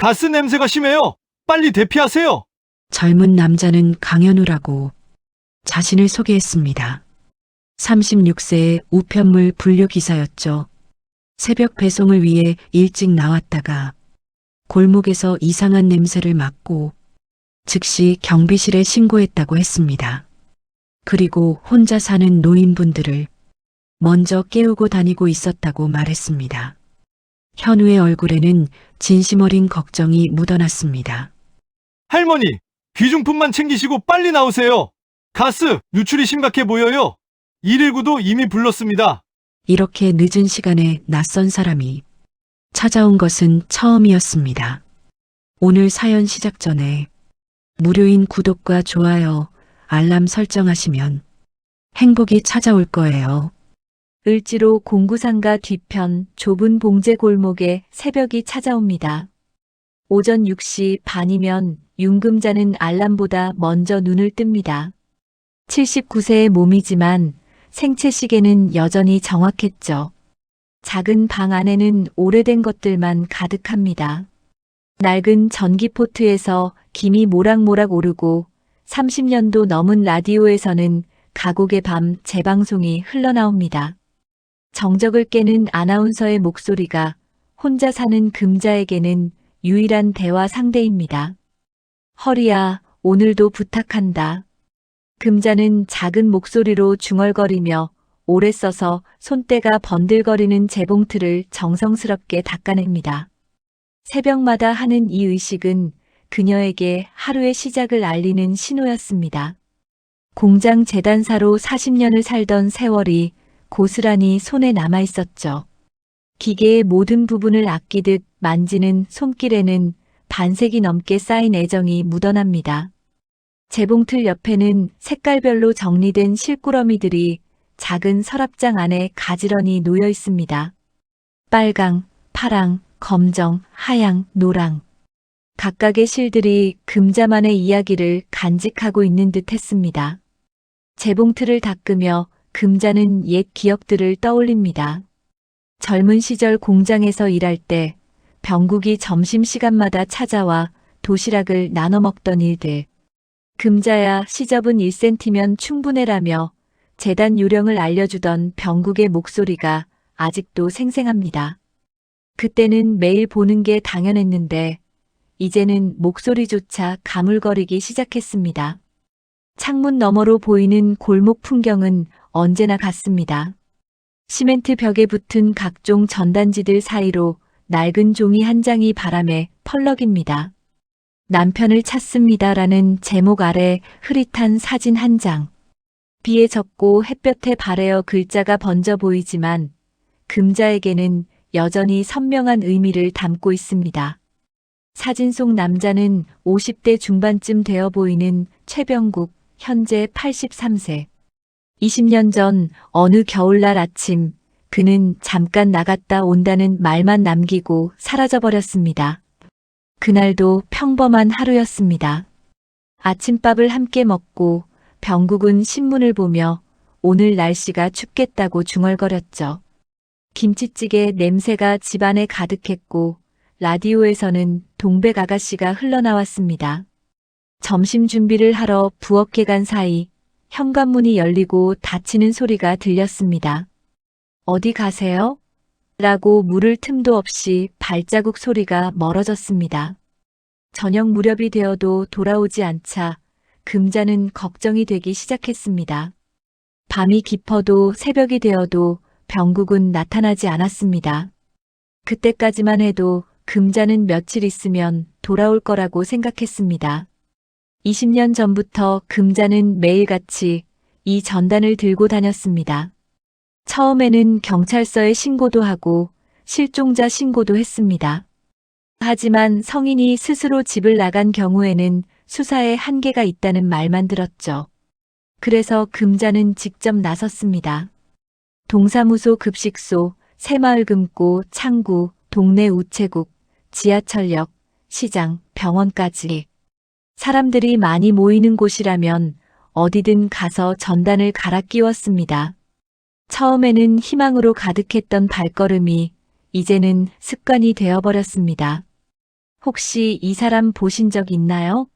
가스 냄새가 심해요. 빨리 대피하세요. 젊은 남자는 강현우라고 자신을 소개했습니다. 36세의 우편물 분류 기사였죠. 새벽 배송을 위해 일찍 나왔다가 골목에서 이상한 냄새를 맡고 즉시 경비실에 신고했다고 했습니다. 그리고 혼자 사는 노인분들을 먼저 깨우고 다니고 있었다고 말했습니다. 현우의 얼굴에는 진심 어린 걱정이 묻어났습니다. 할머니, 귀중품만 챙기시고 빨리 나오세요. 가스 누출이 심각해 보여요. 119도 이미 불렀습니다. 이렇게 늦은 시간에 낯선 사람이 찾아온 것은 처음이었습니다. 오늘 사연 시작 전에 무료인 구독과 좋아요, 알람 설정하시면 행복이 찾아올 거예요. 을지로 공구상가 뒤편 좁은 봉제 골목에 새벽이 찾아옵니다. 오전 6시 반이면 윤금자는 알람보다 먼저 눈을 뜹니다. 79세의 몸이지만 생체 시계는 여전히 정확했죠. 작은 방 안에는 오래된 것들만 가득합니다. 낡은 전기포트에서 김이 모락모락 오르고 30년도 넘은 라디오에서는 가곡의 밤 재방송이 흘러나옵니다. 정적을 깨는 아나운서의 목소리가 혼자 사는 금자에게는 유일한 대화 상대입니다. 허리야, 오늘도 부탁한다. 금자는 작은 목소리로 중얼거리며 오래 써서 손때가 번들거리는 재봉틀을 정성스럽게 닦아냅니다. 새벽마다 하는 이 의식은 그녀에게 하루의 시작을 알리는 신호였습니다. 공장 재단사로 40년을 살던 세월이 고스란히 손에 남아 있었죠. 기계의 모든 부분을 아끼듯 만지는 손길에는 반세기 넘게 쌓인 애정이 묻어납니다. 재봉틀 옆에는 색깔별로 정리된 실꾸러미들이 작은 서랍장 안에 가지런히 놓여 있습니다. 빨강, 파랑, 검정, 하양, 노랑. 각각의 실들이 금자만의 이야기를 간직하고 있는 듯 했습니다. 재봉틀을 닦으며 금자는 옛 기억들을 떠올립니다. 젊은 시절 공장에서 일할 때 병국이 점심시간마다 찾아와 도시락을 나눠 먹던 일들. 금자야, 시접은 1cm면 충분해라며 재단 요령을 알려주던 병국의 목소리가 아직도 생생합니다. 그때는 매일 보는 게 당연했는데 이제는 목소리조차 가물거리기 시작했습니다. 창문 너머로 보이는 골목 풍경은 언제나 같습니다. 시멘트 벽에 붙은 각종 전단지들 사이로 낡은 종이 한 장이 바람에 펄럭입니다. 남편을 찾습니다라는 제목 아래 흐릿한 사진 한 장. 비에 젖고 햇볕에 바래어 글자가 번져 보이지만 금자에게는 여전히 선명한 의미를 담고 있습니다. 사진 속 남자는 50대 중반쯤 되어 보이는 최병국, 현재 83세. 20년 전 어느 겨울날 아침 그는 잠깐 나갔다 온다는 말만 남기고 사라져버렸습니다. 그날도 평범한 하루였습니다. 아침밥을 함께 먹고 병국은 신문을 보며 오늘 날씨가 춥겠다고 중얼거렸죠. 김치찌개 냄새가 집안에 가득했고 라디오에서는 동백 아가씨가 흘러나왔습니다. 점심 준비를 하러 부엌에 간 사이 현관문이 열리고 닫히는 소리가 들렸습니다. 어디 가세요? 라고 물을 틈도 없이 발자국 소리가 멀어졌습니다. 저녁 무렵이 되어도 돌아오지 않자 금자는 걱정이 되기 시작했습니다. 밤이 깊어도 새벽이 되어도 병국은 나타나지 않았습니다. 그때까지만 해도 금자는 며칠 있으면 돌아올 거라고 생각했습니다. 20년 전부터 금자는 매일같이 이 전단을 들고 다녔습니다. 처음에는 경찰서에 신고도 하고 실종자 신고도 했습니다. 하지만 성인이 스스로 집을 나간 경우에는 수사에 한계가 있다는 말만 들었죠. 그래서 금자는 직접 나섰습니다. 동사무소, 급식소, 새마을 금고, 창구, 동네 우체국, 지하철역, 시장, 병원까지. 사람들이 많이 모이는 곳이라면 어디든 가서 전단을 갈아 끼웠습니다. 처음에는 희망으로 가득했던 발걸음이 이제는 습관이 되어버렸습니다. 혹시 이 사람 보신 적 있나요?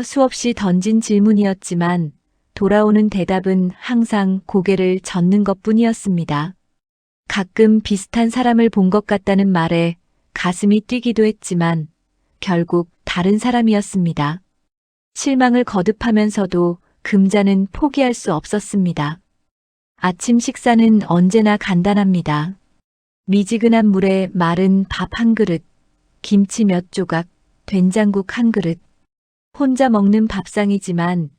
수없이 던진 질문이었지만 돌아오는 대답은 항상 고개를 젓는 것뿐이었습니다. 가끔 비슷한 사람을 본 것 같다는 말에 가슴이 뛰기도 했지만 결국 다른 사람이었습니다. 실망을 거듭하면서도 금자는 포기할 수 없었습니다. 아침 식사는 언제나 간단합니다. 미지근한 물에 마른 밥 한 그릇, 김치 몇 조각, 된장국 한 그릇. 혼자 먹는 밥상이지만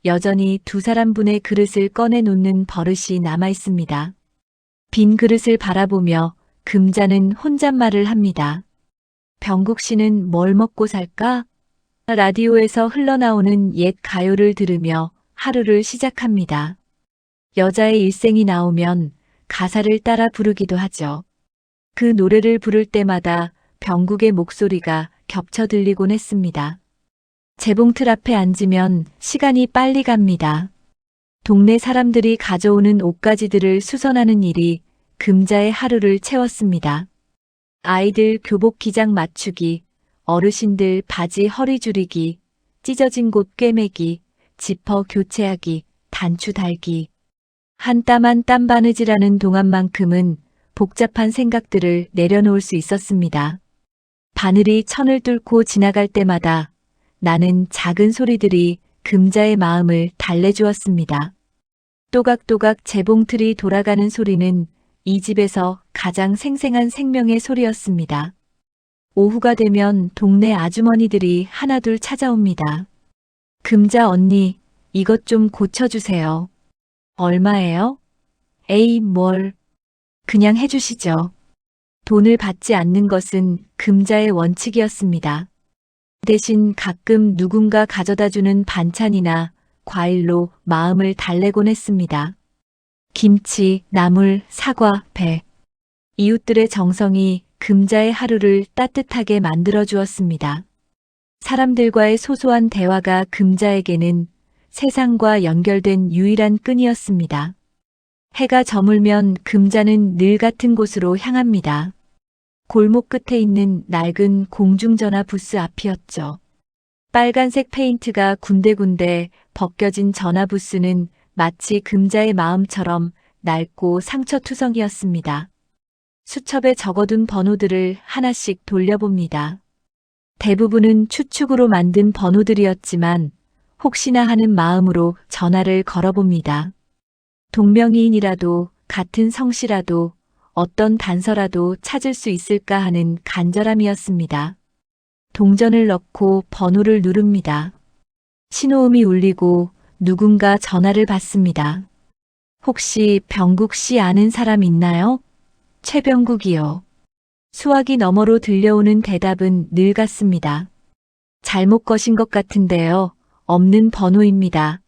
여전히 두 사람분의 그릇을 꺼내 놓는 버릇이 남아 있습니다. 빈 그릇을 바라보며 금자는 혼잣말을 합니다. 병국 씨는 뭘 먹고 살까? 라디오에서 흘러나오는 옛 가요를 들으며 하루를 시작합니다. 여자의 일생이 나오면 가사를 따라 부르기도 하죠. 그 노래를 부를 때마다 병국의 목소리가 겹쳐 들리곤 했습니다. 재봉틀 앞에 앉으면 시간이 빨리 갑니다. 동네 사람들이 가져오는 옷가지들을 수선하는 일이 금자의 하루를 채웠습니다. 아이들 교복 기장 맞추기, 어르신들 바지 허리 줄이기, 찢어진 곳 꿰매기, 지퍼 교체하기, 단추 달기. 한 땀 한 땀 바느질하는 동안만큼은 복잡한 생각들을 내려놓을 수 있었습니다. 바늘이 천을 뚫고 지나갈 때마다 나는 작은 소리들이 금자의 마음을 달래주었습니다. 또각또각 재봉틀이 돌아가는 소리는 이 집에서 가장 생생한 생명의 소리였습니다. 오후가 되면 동네 아주머니들이 하나둘 찾아옵니다. 금자 언니, 이것 좀 고쳐주세요. 얼마예요? 에이, 뭘. 그냥 해주시죠. 돈을 받지 않는 것은 금자의 원칙이었습니다. 대신 가끔 누군가 가져다주는 반찬이나 과일로 마음을 달래곤 했습니다. 김치, 나물, 사과, 배. 이웃들의 정성이 금자의 하루를 따뜻하게 만들어 주었습니다. 사람들과의 소소한 대화가 금자에게는 세상과 연결된 유일한 끈이었습니다. 해가 저물면 금자는 늘 같은 곳으로 향합니다. 골목 끝에 있는 낡은 공중전화 부스 앞이었죠. 빨간색 페인트가 군데군데 벗겨진 전화 부스는 마치 금자의 마음처럼 낡고 상처투성이었습니다. 수첩에 적어둔 번호들을 하나씩 돌려봅니다. 대부분은 추측으로 만든 번호들이었지만 혹시나 하는 마음으로 전화를 걸어봅니다. 동명이인이라도 같은 성씨라도 어떤 단서라도 찾을 수 있을까 하는 간절함이었습니다. 동전을 넣고 번호를 누릅니다. 신호음이 울리고 누군가 전화를 받습니다. 혹시 병국 씨 아는 사람 있나요? 최병국이요. 수화기 너머로 들려오는 대답은 늘 같습니다. 잘못 거신 것 같은데요. 없는 번호입니다.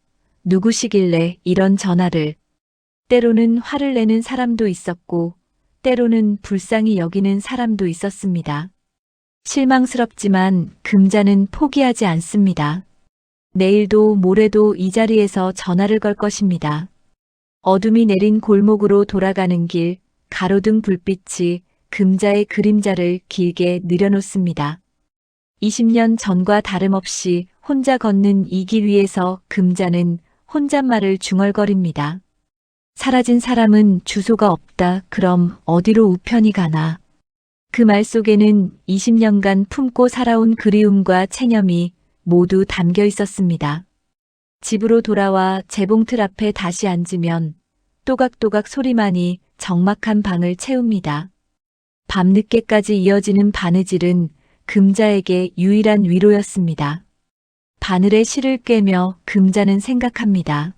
누구시길래 이런 전화를. 때로는 화를 내는 사람도 있었고 때로는 불쌍히 여기는 사람도 있었습니다. 실망스럽지만 금자는 포기하지 않습니다. 내일도 모레도 이 자리에서 전화를 걸 것입니다. 어둠이 내린 골목으로 돌아가는 길, 가로등 불빛이 금자의 그림자를 길게 늘여놓습니다. 20년 전과 다름없이 혼자 걷는 이 길 위에서 금자는 혼잣말을 중얼거립니다. 사라진 사람은 주소가 없다. 그럼 어디로 우편이 가나. 그 말 속에는 20년간 품고 살아온 그리움과 체념이 모두 담겨 있었습니다. 집으로 돌아와 재봉틀 앞에 다시 앉으면 또각또각 소리만이 적막한 방을 채웁니다. 밤늦게까지 이어지는 바느질은 금자에게 유일한 위로였습니다. 바늘에 실을 꿰며 금자는 생각합니다.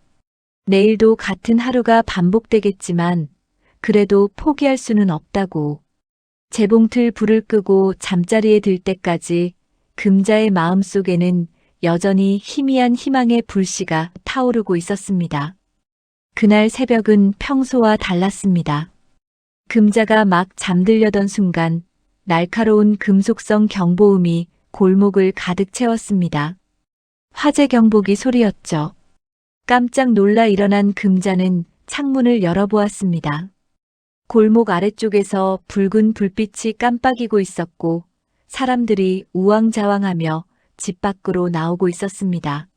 내일도 같은 하루가 반복되겠지만 그래도 포기할 수는 없다고. 재봉틀 불을 끄고 잠자리에 들 때까지 금자의 마음속에는 여전히 희미한 희망의 불씨가 타오르고 있었습니다. 그날 새벽은 평소와 달랐습니다. 금자가 막 잠들려던 순간 날카로운 금속성 경보음이 골목을 가득 채웠습니다. 화재 경보기 소리였죠. 깜짝 놀라 일어난 금자는 창문을 열어보았습니다. 골목 아래쪽에서 붉은 불빛이 깜빡이고 있었고 사람들이 우왕좌왕하며 집 밖으로 나오고 있었습니다.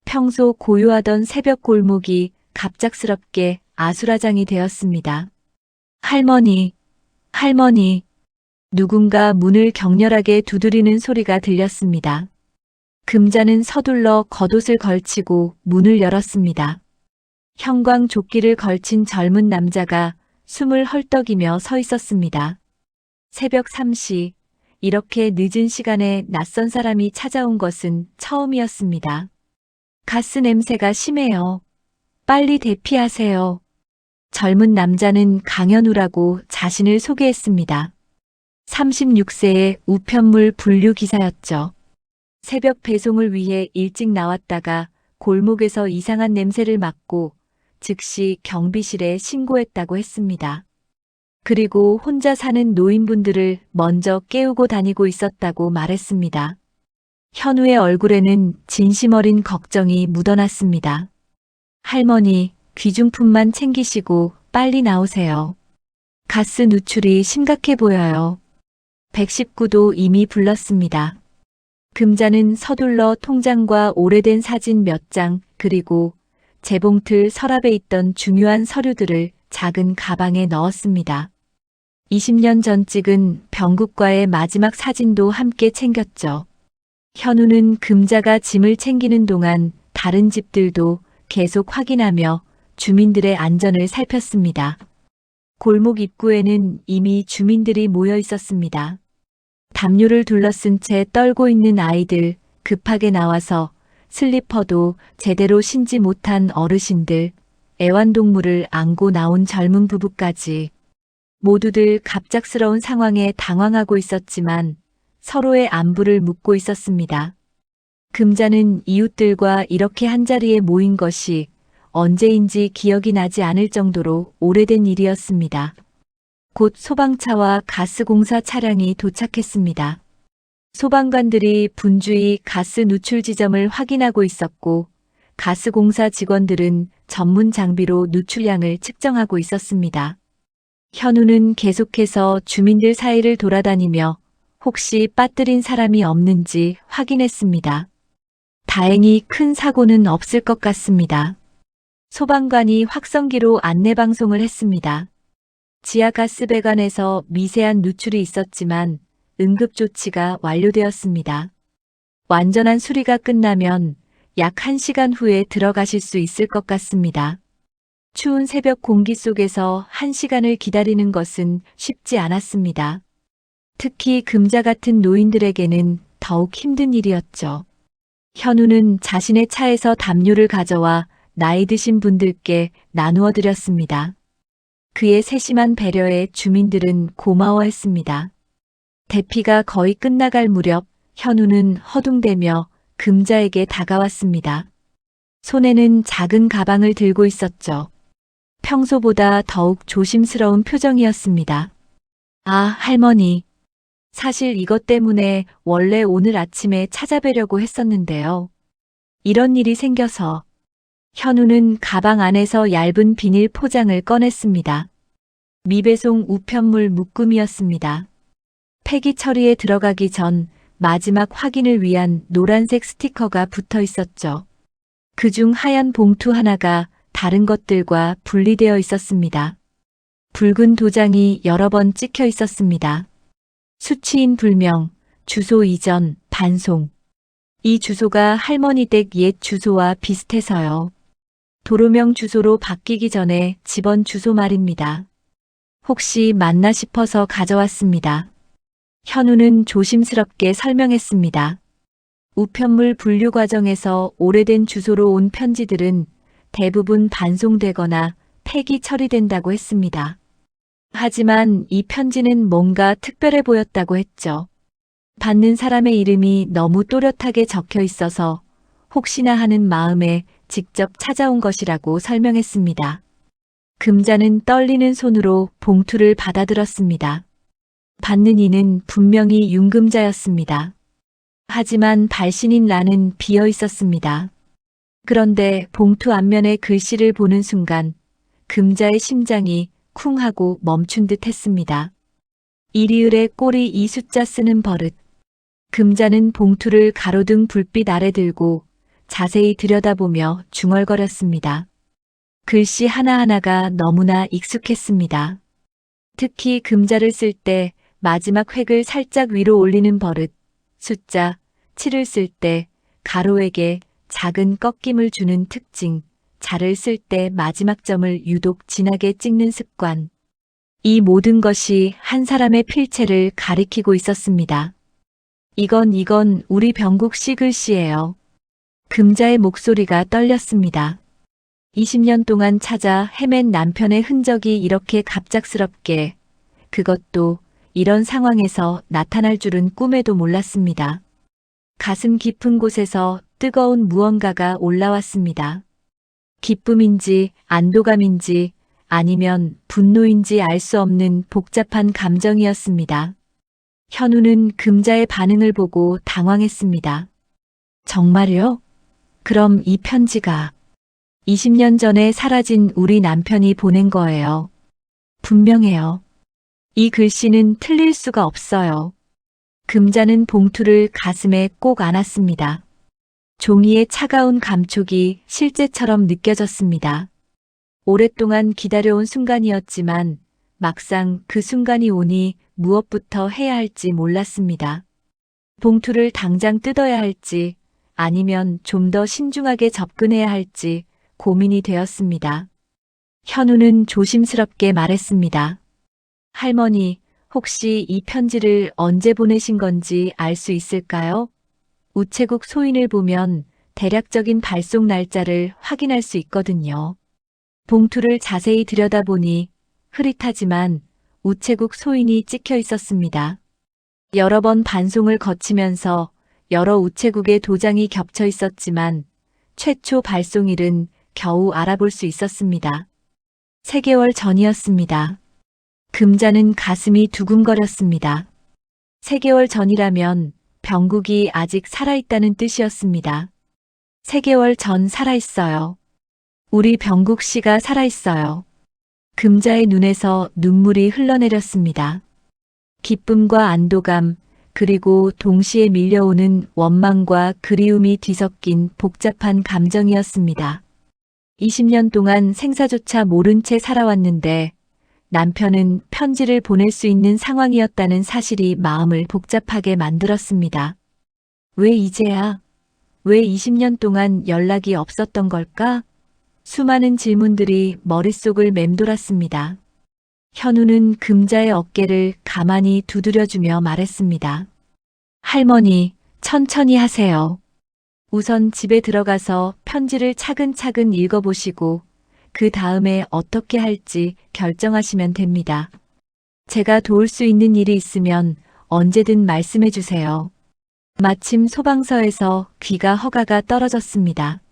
평소 고요하던 새벽 골목이 갑작스럽게 아수라장이 되었습니다. 할머니, 할머니. 누군가 문을 격렬하게 두드리는 소리가 들렸습니다. 금자는 서둘러 겉옷을 걸치고 문을 열었습니다. 형광조끼를 걸친 젊은 남자가 숨을 헐떡이며 서 있었습니다. 새벽 3시, 이렇게 늦은 시간에 낯선 사람이 찾아온 것은 처음이었습니다. 가스 냄새가 심해요. 빨리 대피하세요. 젊은 남자는 강현우라고 자신을 소개했습니다. 36세의 우편물 분류 기사였죠. 새벽 배송을 위해 일찍 나왔다가 골목에서 이상한 냄새를 맡고 즉시 경비실에 신고했다고 했습니다. 그리고 혼자 사는 노인분들을 먼저 깨우고 다니고 있었다고 말했습니다. 현우의 얼굴에는 진심 어린 걱정이 묻어났습니다. 할머니, 귀중품만 챙기시고 빨리 나오세요. 가스 누출이 심각해 보여요. 119도 이미 불렀습니다. 금자는 서둘러 통장과 오래된 사진 몇 장, 그리고 재봉틀 서랍에 있던 중요한 서류들을 작은 가방에 넣었습니다. 20년 전 찍은 병국과의 마지막 사진도 함께 챙겼죠. 현우는 금자가 짐을 챙기는 동안 다른 집들도 계속 확인하며 주민들의 안전을 살폈습니다. 골목 입구에는 이미 주민들이 모여 있었습니다. 담요를 둘러쓴 채 떨고 있는 아이들, 급하게 나와서 슬리퍼도 제대로 신지 못한 어르신들, 애완동물을 안고 나온 젊은 부부까지 모두들 갑작스러운 상황에 당황하고 있었지만 서로의 안부를 묻고 있었습니다. 금자는 이웃들과 이렇게 한자리에 모인 것이 언제인지 기억이 나지 않을 정도로 오래된 일이었습니다. 곧 소방차와 가스공사 차량이 도착했습니다. 소방관들이 분주히 가스 누출 지점을 확인하고 있었고 가스공사 직원들은 전문 장비로 누출량을 측정하고 있었습니다. 현우는 계속해서 주민들 사이를 돌아다니며 혹시 빠뜨린 사람이 없는지 확인했습니다. 다행히 큰 사고는 없을 것 같습니다. 소방관이 확성기로 안내방송을 했습니다. 지하가스배관에서 미세한 누출이 있었지만 응급조치가 완료되었습니다. 완전한 수리가 끝나면 약 1시간 후에 들어가실 수 있을 것 같습니다. 추운 새벽 공기 속에서 1시간을 기다리는 것은 쉽지 않았습니다. 특히 금자 같은 노인들에게는 더욱 힘든 일이었죠. 현우는 자신의 차에서 담요를 가져와 나이 드신 분들께 나누어 드렸습니다. 그의 세심한 배려에 주민들은 고마워했습니다. 대피가 거의 끝나갈 무렵 현우는 허둥대며 금자에게 다가왔습니다. 손에는 작은 가방을 들고 있었죠. 평소보다 더욱 조심스러운 표정이었습니다. 아, 할머니. 사실 이것 때문에 원래 오늘 아침에 찾아뵈려고 했었는데요. 이런 일이 생겨서. 현우는 가방 안에서 얇은 비닐 포장을 꺼냈습니다. 미배송 우편물 묶음이었습니다. 폐기 처리에 들어가기 전 마지막 확인을 위한 노란색 스티커가 붙어 있었죠. 그중 하얀 봉투 하나가 다른 것들과 분리되어 있었습니다. 붉은 도장이 여러 번 찍혀 있었습니다. 수취인 불명, 주소 이전, 반송. 이 주소가 할머니 댁 옛 주소와 비슷해서요. 도로명 주소로 바뀌기 전에 집원 주소 말입니다. 혹시 맞나 싶어서 가져왔습니다. 현우는 조심스럽게 설명했습니다. 우편물 분류 과정에서 오래된 주소로 온 편지들은 대부분 반송되거나 폐기 처리된다고 했습니다. 하지만 이 편지는 뭔가 특별해 보였다고 했죠. 받는 사람의 이름이 너무 또렷하게 적혀 있어서 혹시나 하는 마음에 직접 찾아온 것이라고 설명했습니다. 금자는 떨리는 손으로 봉투를 받아들었습니다. 받는 이는 분명히 윤금자였습니다. 하지만 발신인 란은 비어 있었습니다. 그런데 봉투 앞면의 글씨를 보는 순간 금자의 심장이 쿵 하고 멈춘 듯 했습니다. 이리을의 꼴이 이 숫자 쓰는 버릇, 금자는 봉투를 가로등 불빛 아래 들고 자세히 들여다보며 중얼거렸습니다. 글씨 하나하나가 너무나 익숙했습니다. 특히 금자를 쓸 때 마지막 획을 살짝 위로 올리는 버릇, 숫자 7을 쓸 때 가로에게 작은 꺾임을 주는 특징, 자를 쓸 때 마지막 점을 유독 진하게 찍는 습관. 이 모든 것이 한 사람의 필체를 가리키고 있었습니다. 이건 우리 병국 씨 글씨예요. 금자의 목소리가 떨렸습니다. 20년 동안 찾아 헤맨 남편의 흔적이 이렇게 갑작스럽게, 그것도 이런 상황에서 나타날 줄은 꿈에도 몰랐습니다. 가슴 깊은 곳에서 뜨거운 무언가가 올라왔습니다. 기쁨인지 안도감인지 아니면 분노인지 알 수 없는 복잡한 감정이었습니다. 현우는 금자의 반응을 보고 당황했습니다. 정말요? 그럼 이 편지가 20년 전에 사라진 우리 남편이 보낸 거예요. 분명해요. 이 글씨는 틀릴 수가 없어요. 금자는 봉투를 가슴에 꼭 안았습니다. 종이의 차가운 감촉이 실제처럼 느껴졌습니다. 오랫동안 기다려온 순간이었지만 막상 그 순간이 오니 무엇부터 해야 할지 몰랐습니다. 봉투를 당장 뜯어야 할지 아니면 좀 더 신중하게 접근해야 할지 고민이 되었습니다. 현우는 조심스럽게 말했습니다. 할머니, 혹시 이 편지를 언제 보내신 건지 알 수 있을까요? 우체국 소인을 보면 대략적인 발송 날짜를 확인할 수 있거든요. 봉투를 자세히 들여다보니 흐릿하지만 우체국 소인이 찍혀 있었습니다. 여러 번 반송을 거치면서 여러 우체국의 도장이 겹쳐 있었지만 최초 발송일은 겨우 알아볼 수 있었습니다. 3개월 전이었습니다. 금자는 가슴이 두근거렸습니다. 3개월 전이라면 병국이 아직 살아있다는 뜻이었습니다. 3개월 전 살아있어요. 우리 병국 씨가 살아있어요. 금자의 눈에서 눈물이 흘러내렸습니다. 기쁨과 안도감, 그리고 동시에 밀려오는 원망과 그리움이 뒤섞인 복잡한 감정이었습니다. 20년 동안 생사조차 모른 채 살아왔는데 남편은 편지를 보낼 수 있는 상황이었다는 사실이 마음을 복잡하게 만들었습니다. 왜 이제야? 왜 20년 동안 연락이 없었던 걸까? 수많은 질문들이 머릿속을 맴돌았습니다. 현우는 금자의 어깨를 가만히 두드려주며 말했습니다. 할머니, 천천히 하세요. 우선 집에 들어가서 편지를 차근차근 읽어보시고 그 다음에 어떻게 할지 결정하시면 됩니다. 제가 도울 수 있는 일이 있으면 언제든 말씀해 주세요. 마침 소방서에서 귀가 허가가 떨어졌습니다.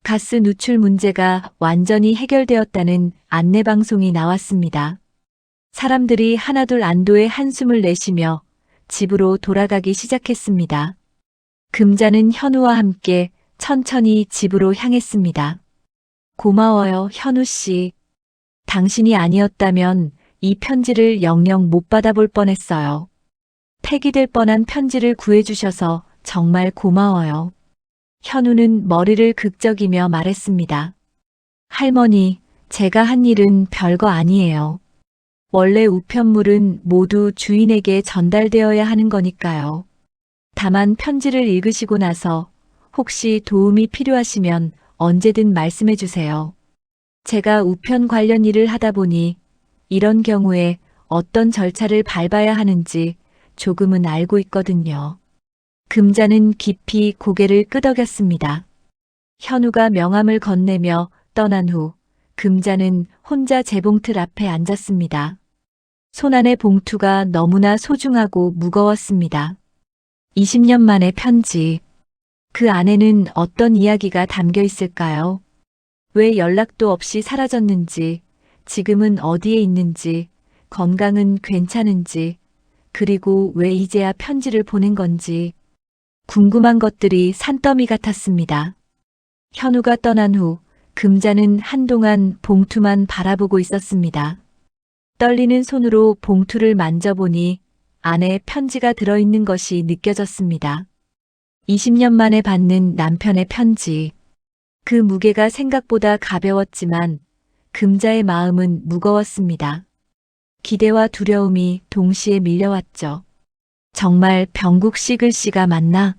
가스 누출 문제가 완전히 해결되었다는 안내방송이 나왔습니다. 사람들이 하나둘 안도의 한숨을 내쉬며 집으로 돌아가기 시작했습니다. 금자는 현우와 함께 천천히 집으로 향했습니다. 고마워요, 현우 씨. 당신이 아니었다면 이 편지를 영영 못 받아볼 뻔했어요. 폐기될 뻔한 편지를 구해주셔서 정말 고마워요. 현우는 머리를 극적이며 말했습니다. 할머니, 제가 한 일은 별거 아니에요. 원래 우편물은 모두 주인에게 전달되어야 하는 거니까요. 다만 편지를 읽으시고 나서 혹시 도움이 필요하시면 언제든 말씀해 주세요. 제가 우편 관련 일을 하다 보니 이런 경우에 어떤 절차를 밟아야 하는지 조금은 알고 있거든요. 금자는 깊이 고개를 끄덕였습니다. 현우가 명함을 건네며 떠난 후 금자는 혼자 재봉틀 앞에 앉았습니다. 손안의 봉투가 너무나 소중하고 무거웠습니다. 20년 만의 편지. 그 안에는 어떤 이야기가 담겨 있을까요? 왜 연락도 없이 사라졌는지, 지금은 어디에 있는지, 건강은 괜찮은지, 그리고 왜 이제야 편지를 보낸 건지, 궁금한 것들이 산더미 같았습니다. 현우가 떠난 후 금자는 한동안 봉투만 바라보고 있었습니다. 떨리는 손으로 봉투를 만져보니 안에 편지가 들어있는 것이 느껴졌습니다. 20년 만에 받는 남편의 편지. 그 무게가 생각보다 가벼웠지만 금자의 마음은 무거웠습니다. 기대와 두려움이 동시에 밀려왔죠. 정말 병국 씨 글씨가 맞나?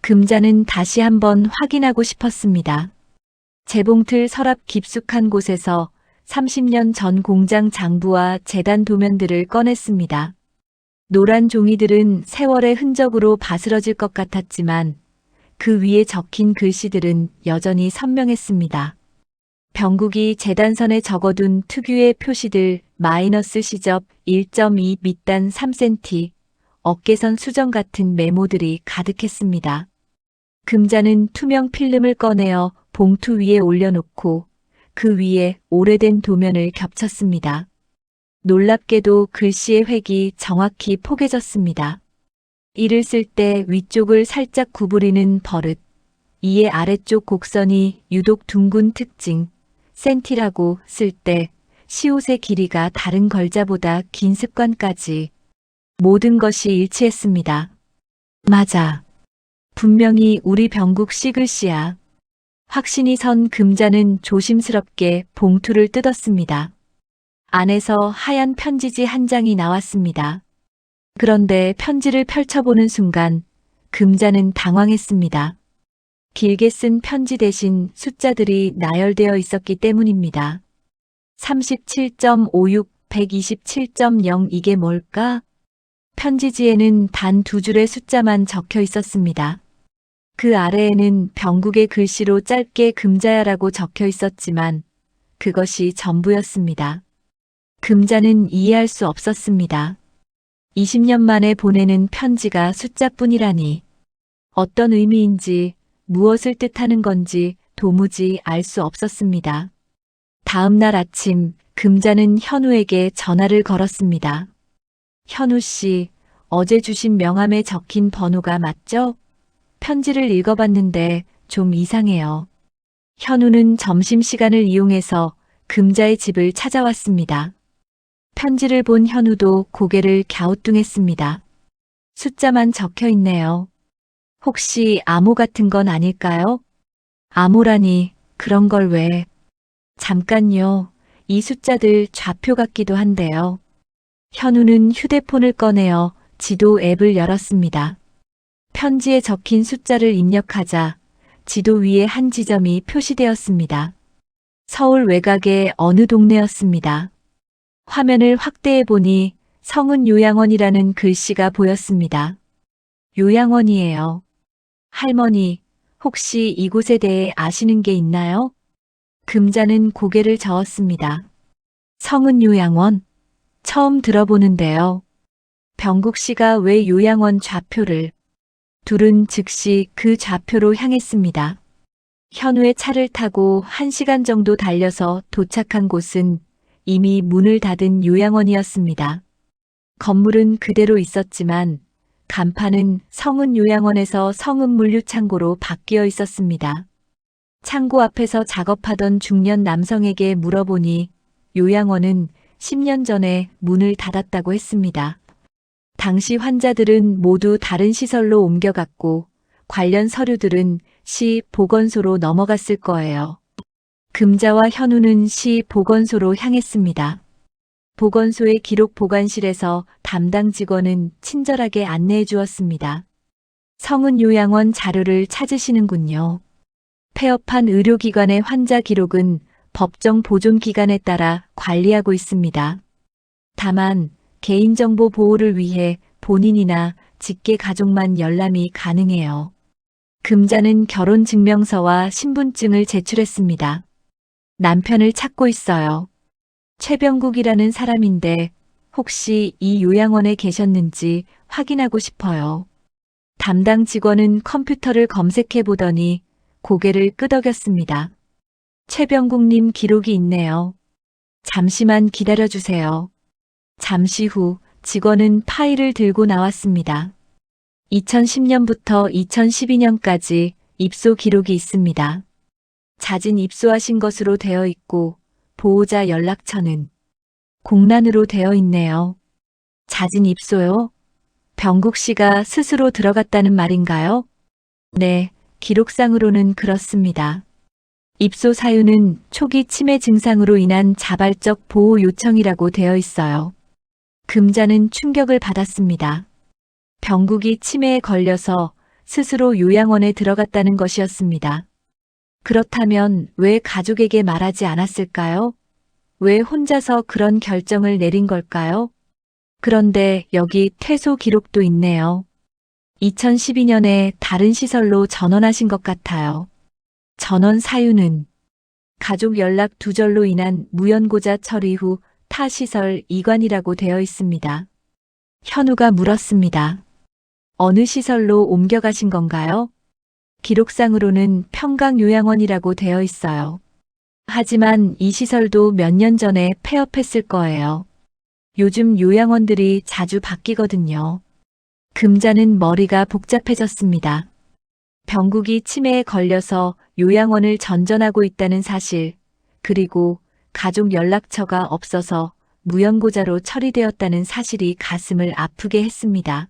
금자는 다시 한번 확인하고 싶었습니다. 재봉틀 서랍 깊숙한 곳에서 30년 전 공장 장부와 재단 도면들을 꺼냈습니다. 노란 종이들은 세월의 흔적으로 바스러질 것 같았지만 그 위에 적힌 글씨들은 여전히 선명했습니다. 병국이 재단선에 적어둔 특유의 표시들 마이너스 시접 1.2 밑단 3cm, 어깨선 수정 같은 메모들이 가득했습니다. 금자는 투명 필름을 꺼내어 봉투 위에 올려놓고 그 위에 오래된 도면을 겹쳤습니다. 놀랍게도 글씨의 획이 정확히 포개졌습니다. 이를 쓸 때 위쪽을 살짝 구부리는 버릇, 이에 아래쪽 곡선이 유독 둥근 특징, 센티라고 쓸 때 시옷의 길이가 다른 걸자보다 긴 습관까지 모든 것이 일치했습니다. 맞아. 분명히 우리 병국 씨 글씨야. 확신이 선 금자는 조심스럽게 봉투를 뜯었습니다. 안에서 하얀 편지지 한 장이 나왔습니다. 그런데 편지를 펼쳐보는 순간 금자는 당황했습니다. 길게 쓴 편지 대신 숫자들이 나열되어 있었기 때문입니다. 37.56, 127.0 이게 뭘까? 편지지에는 단 2줄의 숫자만 적혀 있었습니다. 그 아래에는 병국의 글씨로 짧게 금자야라고 적혀 있었지만 그것이 전부였습니다. 금자는 이해할 수 없었습니다. 20년 만에 보내는 편지가 숫자뿐이라니. 어떤 의미인지 무엇을 뜻하는 건지 도무지 알 수 없었습니다. 다음 날 아침 금자는 현우에게 전화를 걸었습니다. 현우 씨, 어제 주신 명함에 적힌 번호가 맞죠? 편지를 읽어봤는데 좀 이상해요. 현우는 점심시간을 이용해서 금자의 집을 찾아왔습니다. 편지를 본 현우도 고개를 갸우뚱했습니다. 숫자만 적혀 있네요. 혹시 암호 같은 건 아닐까요? 암호라니, 그런 걸 왜. 잠깐요. 이 숫자들 좌표 같기도 한데요. 현우는 휴대폰을 꺼내어 지도 앱을 열었습니다. 편지에 적힌 숫자를 입력하자 지도 위에 한 지점이 표시되었습니다. 서울 외곽의 어느 동네였습니다. 화면을 확대해 보니 성은 요양원이라는 글씨가 보였습니다. 요양원이에요. 할머니, 혹시 이곳에 대해 아시는 게 있나요? 금자는 고개를 저었습니다. 성은 요양원? 처음 들어보는데요. 병국 씨가 왜 요양원 좌표를? 둘은 즉시 그 좌표로 향했습니다. 현우의 차를 타고 1시간 정도 달려서 도착한 곳은 이미 문을 닫은 요양원이었습니다. 건물은 그대로 있었지만 간판은 성은 요양원에서 성은 물류창고로 바뀌어 있었습니다. 창고 앞에서 작업하던 중년 남성에게 물어보니 요양원은 10년 전에 문을 닫았다고 했습니다. 당시 환자들은 모두 다른 시설로 옮겨갔고 관련 서류들은 시 보건소로 넘어갔을 거예요. 금자와 현우는 시 보건소로 향했습니다. 보건소의 기록 보관실에서 담당 직원은 친절하게 안내해 주었습니다. 성은 요양원 자료를 찾으시는군요. 폐업한 의료기관의 환자 기록은 법정 보존 기간에 따라 관리하고 있습니다. 다만 개인정보 보호를 위해 본인이나 직계 가족만 열람이 가능해요. 금자는 결혼증명서와 신분증을 제출했습니다. 남편을 찾고 있어요. 최병국이라는 사람인데 혹시 이 요양원에 계셨는지 확인하고 싶어요. 담당 직원은 컴퓨터를 검색해 보더니 고개를 끄덕였습니다. 최병국님 기록이 있네요. 잠시만 기다려주세요. 잠시 후 직원은 파일을 들고 나왔습니다. 2010년부터 2012년까지 입소 기록이 있습니다. 자진 입소하신 것으로 되어 있고 보호자 연락처는 공란으로 되어 있네요. 자진 입소요? 병국 씨가 스스로 들어갔다는 말인가요? 네, 기록상으로는 그렇습니다. 입소 사유는 초기 치매 증상으로 인한 자발적 보호 요청이라고 되어 있어요. 금자는 충격을 받았습니다. 병국이 치매에 걸려서 스스로 요양원에 들어갔다는 것이었습니다. 그렇다면 왜 가족에게 말하지 않았을까요? 왜 혼자서 그런 결정을 내린 걸까요? 그런데 여기 퇴소 기록도 있네요. 2012년에 다른 시설로 전원하신 것 같아요. 전원 사유는 가족 연락 두절로 인한 무연고자 처리 후 타 시설 이관이라고 되어 있습니다. 현우가 물었습니다. 어느 시설로 옮겨가신 건가요? 기록상으로는 평강요양원이라고 되어 있어요. 하지만 이 시설도 몇 년 전에 폐업했을 거예요. 요즘 요양원들이 자주 바뀌거든요. 금자는 머리가 복잡해졌습니다. 병국이 치매에 걸려서 요양원을 전전하고 있다는 사실, 그리고 가족 연락처가 없어서 무연고자로 처리되었다는 사실이 가슴을 아프게 했습니다.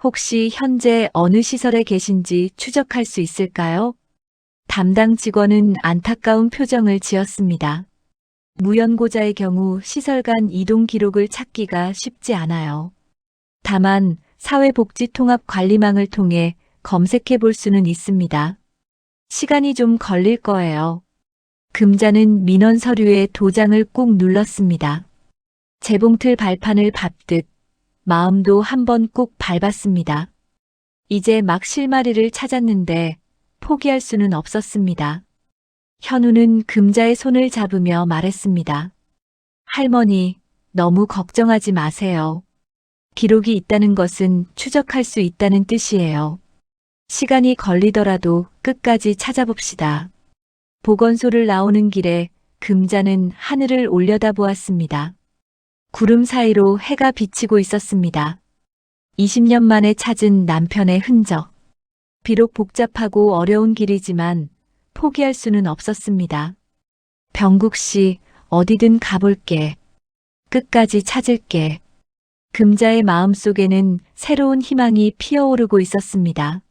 혹시 현재 어느 시설에 계신지 추적할 수 있을까요? 담당 직원은 안타까운 표정을 지었습니다. 무연고자의 경우 시설 간 이동 기록을 찾기가 쉽지 않아요. 다만 사회복지통합관리망을 통해 검색해 볼 수는 있습니다. 시간이 좀 걸릴 거예요. 금자는 민원 서류에 도장을 꾹 눌렀습니다. 재봉틀 발판을 밟듯 마음도 한번 꾹 밟았습니다. 이제 막 실마리를 찾았는데 포기할 수는 없었습니다. 현우는 금자의 손을 잡으며 말했습니다. 할머니, 너무 걱정하지 마세요. 기록이 있다는 것은 추적할 수 있다는 뜻이에요. 시간이 걸리더라도 끝까지 찾아봅시다. 보건소를 나오는 길에 금자는 하늘을 올려다보았습니다. 구름 사이로 해가 비치고 있었습니다. 20년 만에 찾은 남편의 흔적. 비록 복잡하고 어려운 길이지만 포기할 수는 없었습니다. 병국 씨, 어디든 가볼게. 끝까지 찾을게. 금자의 마음속에는 새로운 희망이 피어오르고 있었습니다.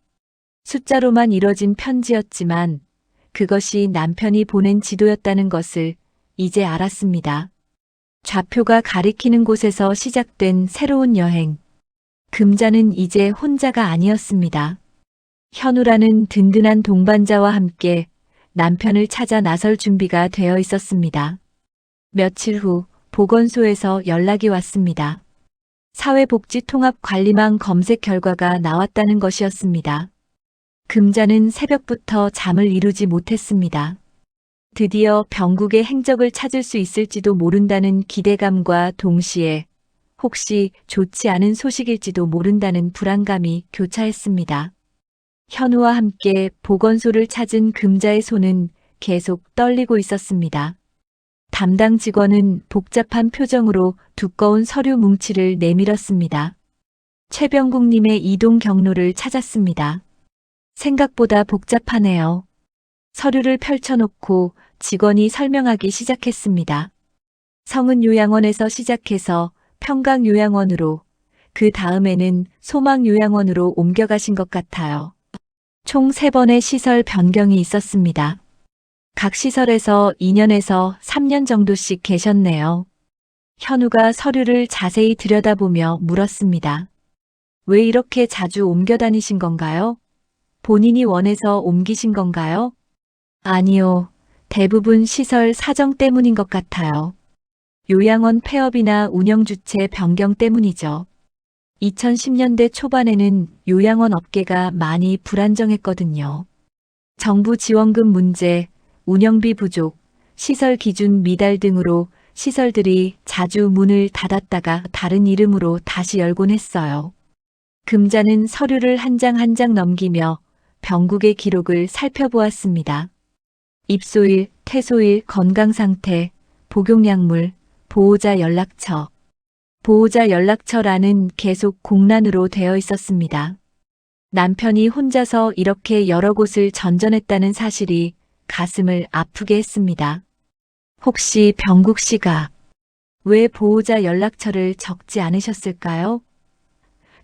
숫자로만 이뤄진 편지였지만 그것이 남편이 보낸 지도였다는 것을 이제 알았습니다. 좌표가 가리키는 곳에서 시작된 새로운 여행. 금자는 이제 혼자가 아니었습니다. 현우라는 든든한 동반자와 함께 남편을 찾아 나설 준비가 되어 있었습니다. 며칠 후 보건소에서 연락이 왔습니다. 사회복지통합관리망 검색 결과가 나왔다는 것이었습니다. 금자는 새벽부터 잠을 이루지 못했습니다. 드디어 병국의 행적을 찾을 수 있을지도 모른다는 기대감과 동시에 혹시 좋지 않은 소식일지도 모른다는 불안감이 교차했습니다. 현우와 함께 보건소를 찾은 금자의 손은 계속 떨리고 있었습니다. 담당 직원은 복잡한 표정으로 두꺼운 서류 뭉치를 내밀었습니다. 최병국님의 이동 경로를 찾았습니다. 생각보다 복잡하네요. 서류를 펼쳐놓고 직원이 설명하기 시작했습니다. 성은요양원에서 시작해서 평강요양원으로, 그 다음에는 소망요양원으로 옮겨가신 것 같아요. 총 3번의 시설 변경이 있었습니다. 각 시설에서 2년에서 3년 정도씩 계셨네요. 현우가 서류를 자세히 들여다보며 물었습니다. 왜 이렇게 자주 옮겨 다니신 건가요? 본인이 원해서 옮기신 건가요? 아니요. 대부분 시설 사정 때문인 것 같아요. 요양원 폐업이나 운영주체 변경 때문이죠. 2010년대 초반에는 요양원 업계가 많이 불안정했거든요. 정부 지원금 문제, 운영비 부족, 시설 기준 미달 등으로 시설들이 자주 문을 닫았다가 다른 이름으로 다시 열곤 했어요. 금자는 서류를 한 장 한 장 넘기며 병국의 기록을 살펴보았습니다. 입소일, 퇴소일, 건강상태, 복용약물, 보호자 연락처. 보호자 연락처란은 계속 공란으로 되어 있었습니다. 남편이 혼자서 이렇게 여러 곳을 전전했다는 사실이 가슴을 아프게 했습니다. 혹시 병국 씨가 왜 보호자 연락처를 적지 않으셨을까요?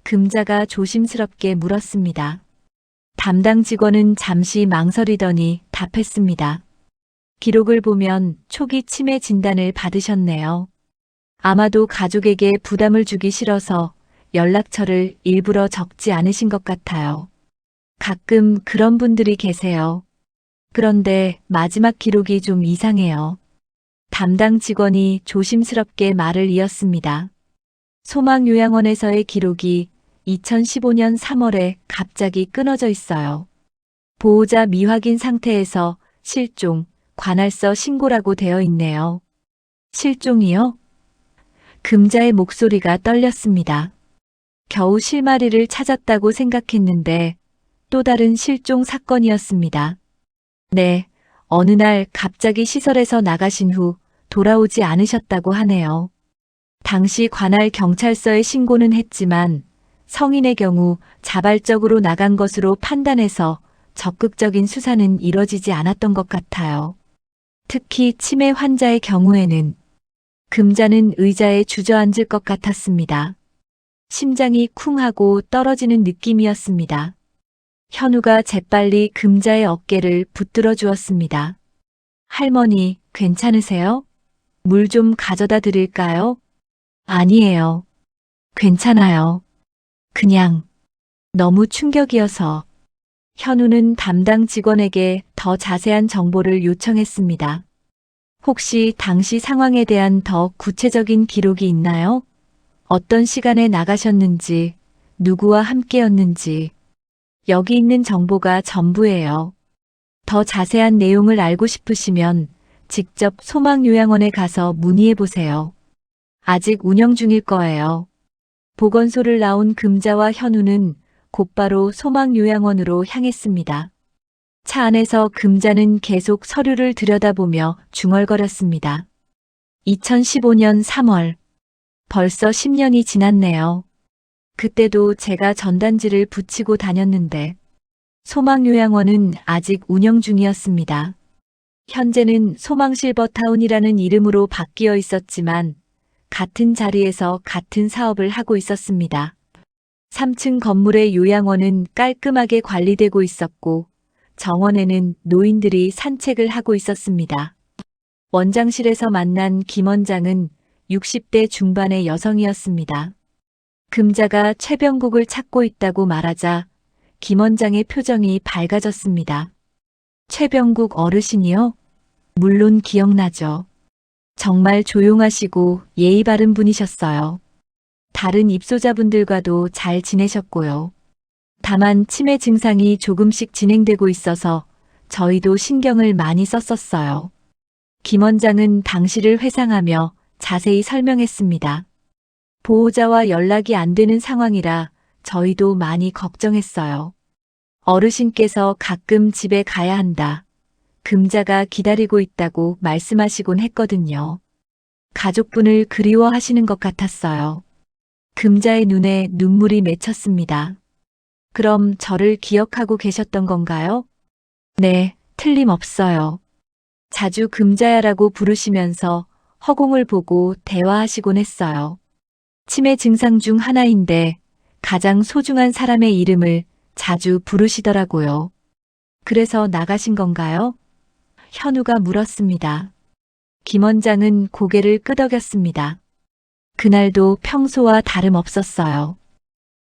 금자가 조심스럽게 물었습니다. 담당 직원은 잠시 망설이더니 답했습니다. 기록을 보면 초기 치매 진단을 받으셨네요. 아마도 가족에게 부담을 주기 싫어서 연락처를 일부러 적지 않으신 것 같아요. 가끔 그런 분들이 계세요. 그런데 마지막 기록이 좀 이상해요. 담당 직원이 조심스럽게 말을 이었습니다. 소망요양원에서의 기록이 2015년 3월에 갑자기 끊어져 있어요. 보호자 미확인 상태에서 실종, 관할서 신고라고 되어 있네요. 실종이요? 금자의 목소리가 떨렸습니다. 겨우 실마리를 찾았다고 생각했는데 또 다른 실종 사건이었습니다. 네, 어느 날 갑자기 시설에서 나가신 후 돌아오지 않으셨다고 하네요. 당시 관할 경찰서에 신고는 했지만 성인의 경우 자발적으로 나간 것으로 판단해서 적극적인 수사는 이뤄지지 않았던 것 같아요. 특히 치매 환자의 경우에는 금자는 의자에 주저앉을 것 같았습니다. 심장이 쿵 하고 떨어지는 느낌이었습니다. 현우가 재빨리 금자의 어깨를 붙들어 주었습니다. 할머니, 괜찮으세요? 물 좀 가져다 드릴까요? 아니에요. 괜찮아요. 그냥 너무 충격이어서. 현우는 담당 직원에게 더 자세한 정보를 요청했습니다. 혹시 당시 상황에 대한 더 구체적인 기록이 있나요? 어떤 시간에 나가셨는지, 누구와 함께였는지. 여기 있는 정보가 전부예요. 더 자세한 내용을 알고 싶으시면 직접 소망요양원에 가서 문의해 보세요. 아직 운영 중일 거예요. 보건소를 나온 금자와 현우는 곧바로 소망요양원으로 향했습니다. 차 안에서 금자는 계속 서류를 들여다보며 중얼거렸습니다. 2015년 3월. 벌써 10년이 지났네요. 그때도 제가 전단지를 붙이고 다녔는데 소망요양원은 아직 운영 중이었습니다. 현재는 소망실버타운이라는 이름으로 바뀌어 있었지만 같은 자리에서 같은 사업을 하고 있었습니다. 3층 건물의 요양원은 깔끔하게 관리되고 있었고 정원에는 노인들이 산책을 하고 있었습니다. 원장실에서 만난 김 원장은 60대 중반의 여성이었습니다. 금자가 최병국을 찾고 있다고 말하자 김 원장의 표정이 밝아졌습니다. 최병국 어르신이요? 물론 기억나죠. 정말 조용하시고 예의 바른 분이셨어요. 다른 입소자분들과도 잘 지내셨고요. 다만 치매 증상이 조금씩 진행되고 있어서 저희도 신경을 많이 썼었어요. 김 원장은 당시를 회상하며 자세히 설명했습니다. 보호자와 연락이 안 되는 상황이라 저희도 많이 걱정했어요. 어르신께서 가끔 집에 가야 한다. 금자가 기다리고 있다고 말씀하시곤 했거든요. 가족분을 그리워하시는 것 같았어요. 금자의 눈에 눈물이 맺혔습니다. 그럼 저를 기억하고 계셨던 건가요? 네, 틀림없어요. 자주 금자야라고 부르시면서 허공을 보고 대화하시곤 했어요. 치매 증상 중 하나인데 가장 소중한 사람의 이름을 자주 부르시더라고요. 그래서 나가신 건가요? 현우가 물었습니다. 김 원장은 고개를 끄덕였습니다. 그날도 평소와 다름없었어요.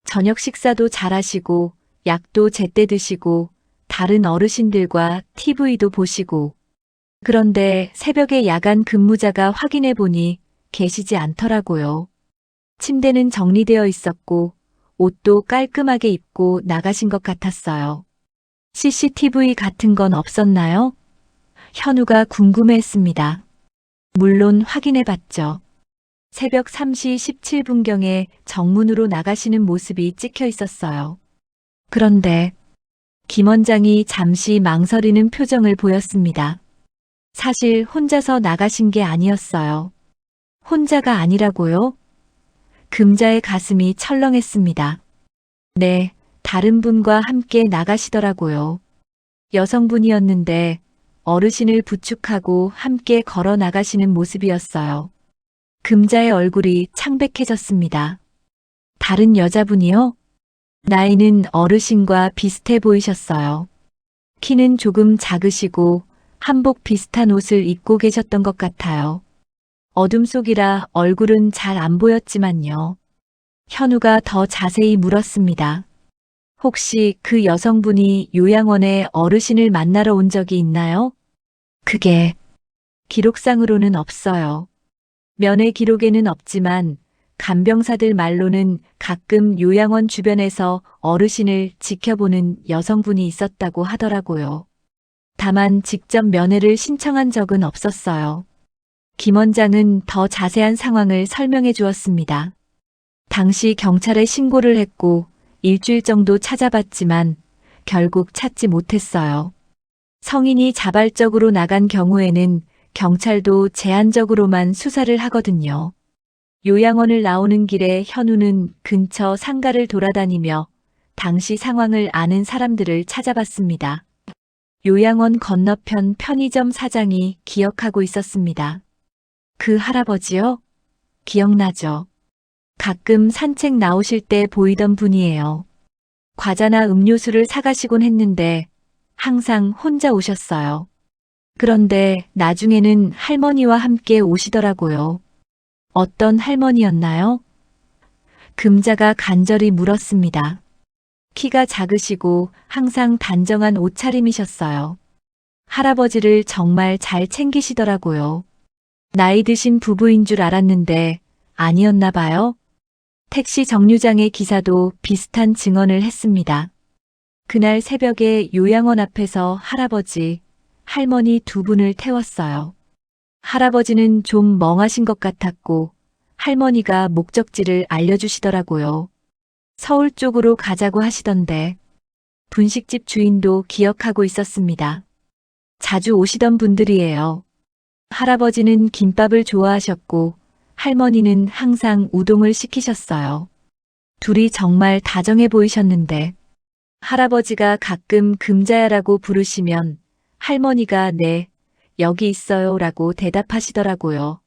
저녁 식사도 잘하시고 약도 제때 드시고 다른 어르신들과 TV도 보시고. 그런데 새벽에 야간 근무자가 확인해 보니 계시지 않더라고요. 침대는 정리되어 있었고 옷도 깔끔하게 입고 나가신 것 같았어요. CCTV 같은 건 없었나요? 현우가 궁금해했습니다. 물론 확인해 봤죠. 새벽 3시 17분경에 정문으로 나가시는 모습이 찍혀 있었어요. 그런데 김 원장이 잠시 망설이는 표정을 보였습니다. 사실 혼자서 나가신 게 아니었어요. 혼자가 아니라고요? 금자의 가슴이 철렁했습니다. 네, 다른 분과 함께 나가시더라고요. 여성분이었는데 어르신을 부축하고 함께 걸어 나가시는 모습이었어요. 금자의 얼굴이 창백해졌습니다. 다른 여자분이요? 나이는 어르신과 비슷해 보이셨어요. 키는 조금 작으시고 한복 비슷한 옷을 입고 계셨던 것 같아요. 어둠 속이라 얼굴은 잘 안 보였지만요. 현우가 더 자세히 물었습니다. 혹시 그 여성분이 요양원에 어르신을 만나러 온 적이 있나요? 그게 기록상으로는 없어요. 면회 기록에는 없지만 간병사들 말로는 가끔 요양원 주변에서 어르신을 지켜보는 여성분이 있었다고 하더라고요. 다만 직접 면회를 신청한 적은 없었어요. 김 원장은 더 자세한 상황을 설명해 주었습니다. 당시 경찰에 신고를 했고 일주일 정도 찾아봤지만 결국 찾지 못했어요. 성인이 자발적으로 나간 경우에는 경찰도 제한적으로만 수사를 하거든요. 요양원을 나오는 길에 현우는 근처 상가를 돌아다니며 당시 상황을 아는 사람들을 찾아봤습니다. 요양원 건너편 편의점 사장이 기억하고 있었습니다. 그 할아버지요? 기억나죠? 가끔 산책 나오실 때 보이던 분이에요. 과자나 음료수를 사가시곤 했는데 항상 혼자 오셨어요. 그런데 나중에는 할머니와 함께 오시더라고요. 어떤 할머니였나요? 금자가 간절히 물었습니다. 키가 작으시고 항상 단정한 옷차림이셨어요. 할아버지를 정말 잘 챙기시더라고요. 나이 드신 부부인 줄 알았는데 아니었나 봐요. 택시 정류장의 기사도 비슷한 증언을 했습니다. 그날 새벽에 요양원 앞에서 할아버지, 할머니 두 분을 태웠어요. 할아버지는 좀 멍하신 것 같았고 할머니가 목적지를 알려주시더라고요. 서울 쪽으로 가자고 하시던데 분식집 주인도 기억하고 있었습니다. 자주 오시던 분들이에요. 할아버지는 김밥을 좋아하셨고 할머니는 항상 우동을 시키셨어요. 둘이 정말 다정해 보이셨는데 할아버지가 가끔 금자야라고 부르시면 할머니가 네, 여기 있어요 라고 대답하시더라고요.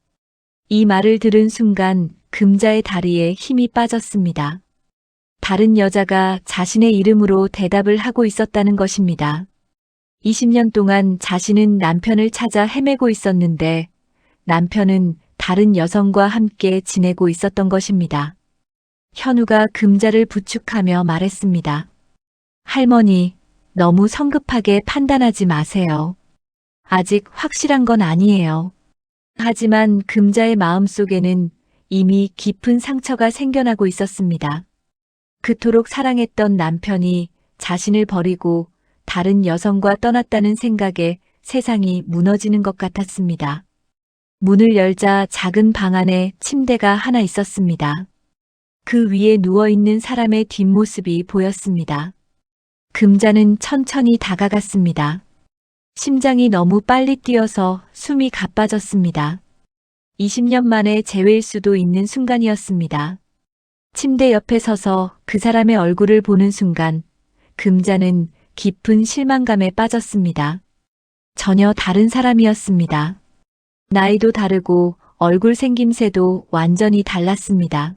이 말을 들은 순간 금자의 다리에 힘이 빠졌습니다. 다른 여자가 자신의 이름으로 대답을 하고 있었다는 것입니다. 20년 동안 자신은 남편을 찾아 헤매고 있었는데 남편은 다른 여성과 함께 지내고 있었던 것입니다. 현우가 금자를 부축하며 말했습니다. 할머니, 너무 성급하게 판단하지 마세요. 아직 확실한 건 아니에요. 하지만 금자의 마음속에는 이미 깊은 상처가 생겨나고 있었습니다. 그토록 사랑했던 남편이 자신을 버리고 다른 여성과 떠났다는 생각에 세상이 무너지는 것 같았습니다. 문을 열자 작은 방 안에 침대가 하나 있었습니다. 그 위에 누워있는 사람의 뒷모습이 보였습니다. 금자는 천천히 다가갔습니다. 심장이 너무 빨리 뛰어서 숨이 가빠졌습니다. 20년 만에 재회일 수도 있는 순간이었습니다. 침대 옆에 서서 그 사람의 얼굴을 보는 순간 금자는 깊은 실망감에 빠졌습니다. 전혀 다른 사람이었습니다. 나이도 다르고 얼굴 생김새도 완전히 달랐습니다.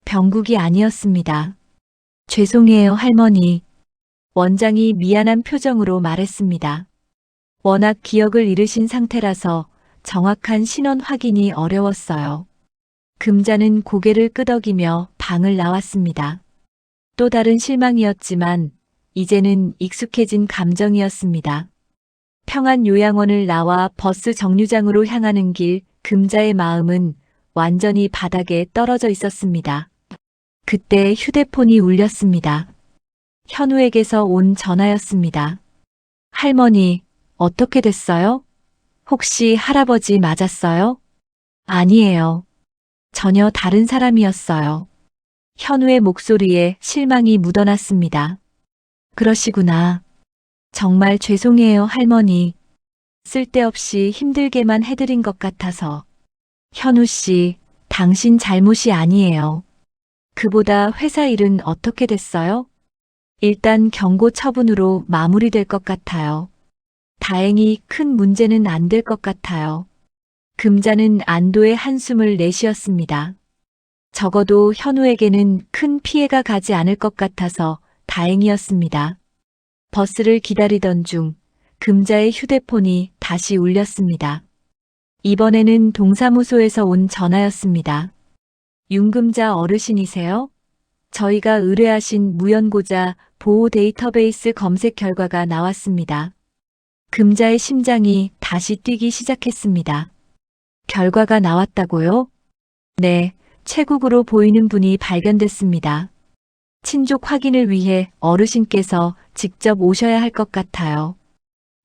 병국이 아니었습니다. 죄송해요, 할머니. 원장이 미안한 표정으로 말했습니다. 워낙 기억을 잃으신 상태라서 정확한 신원 확인이 어려웠어요. 금자는 고개를 끄덕이며 방을 나왔습니다. 또 다른 실망이었지만 이제는 익숙해진 감정이었습니다. 평안요양원을 나와 버스 정류장으로 향하는 길, 금자의 마음은 완전히 바닥에 떨어져 있었습니다. 그때 휴대폰이 울렸습니다. 현우에게서 온 전화였습니다. 할머니, 어떻게 됐어요? 혹시 할아버지 맞았어요? 아니에요. 전혀 다른 사람이었어요. 현우의 목소리에 실망이 묻어났습니다. 그러시구나. 정말 죄송해요, 할머니. 쓸데없이 힘들게만 해드린 것 같아서. 현우 씨, 당신 잘못이 아니에요. 그보다 회사 일은 어떻게 됐어요? 일단 경고 처분으로 마무리될 것 같아요. 다행히 큰 문제는 안 될 것 같아요. 금자는 안도의 한숨을 내쉬었습니다. 적어도 현우에게는 큰 피해가 가지 않을 것 같아서 다행이었습니다. 버스를 기다리던 중 금자의 휴대폰이 다시 울렸습니다. 이번에는 동사무소에서 온 전화였습니다. 윤금자 어르신이세요? 저희가 의뢰하신 무연고자 보호 데이터베이스 검색 결과가 나왔습니다. 금자의 심장이 다시 뛰기 시작했습니다. 결과가 나왔다고요? 네, 최국으로 보이는 분이 발견됐습니다. 친족 확인을 위해 어르신께서 직접 오셔야 할 것 같아요.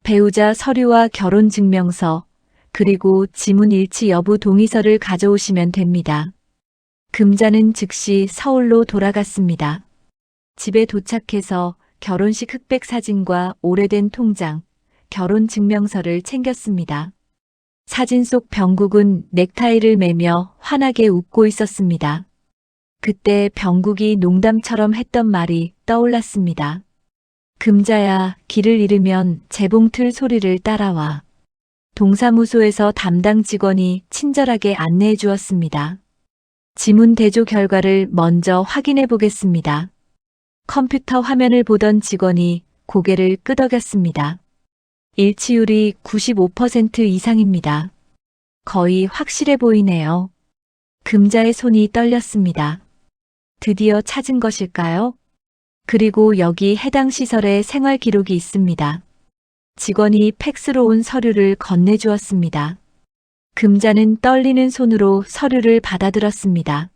배우자 서류와 결혼증명서, 그리고 지문 일치 여부 동의서를 가져오시면 됩니다. 금자는 즉시 서울로 돌아갔습니다. 집에 도착해서 결혼식 흑백 사진과 오래된 통장, 결혼증명서를 챙겼습니다. 사진 속 병국은 넥타이를 매며 환하게 웃고 있었습니다. 그때 병국이 농담처럼 했던 말이 떠올랐습니다. 금자야, 길을 잃으면 재봉틀 소리를 따라와. 동사무소에서 담당 직원이 친절하게 안내해 주었습니다. 지문 대조 결과를 먼저 확인해 보겠습니다. 컴퓨터 화면을 보던 직원이 고개를 끄덕였습니다. 일치율이 95% 이상입니다. 거의 확실해 보이네요. 금자의 손이 떨렸습니다. 드디어 찾은 것일까요? 그리고 여기 해당 시설의 생활 기록이 있습니다. 직원이 팩스로 온 서류를 건네주었습니다. 금자는 떨리는 손으로 서류를 받아들었습니다.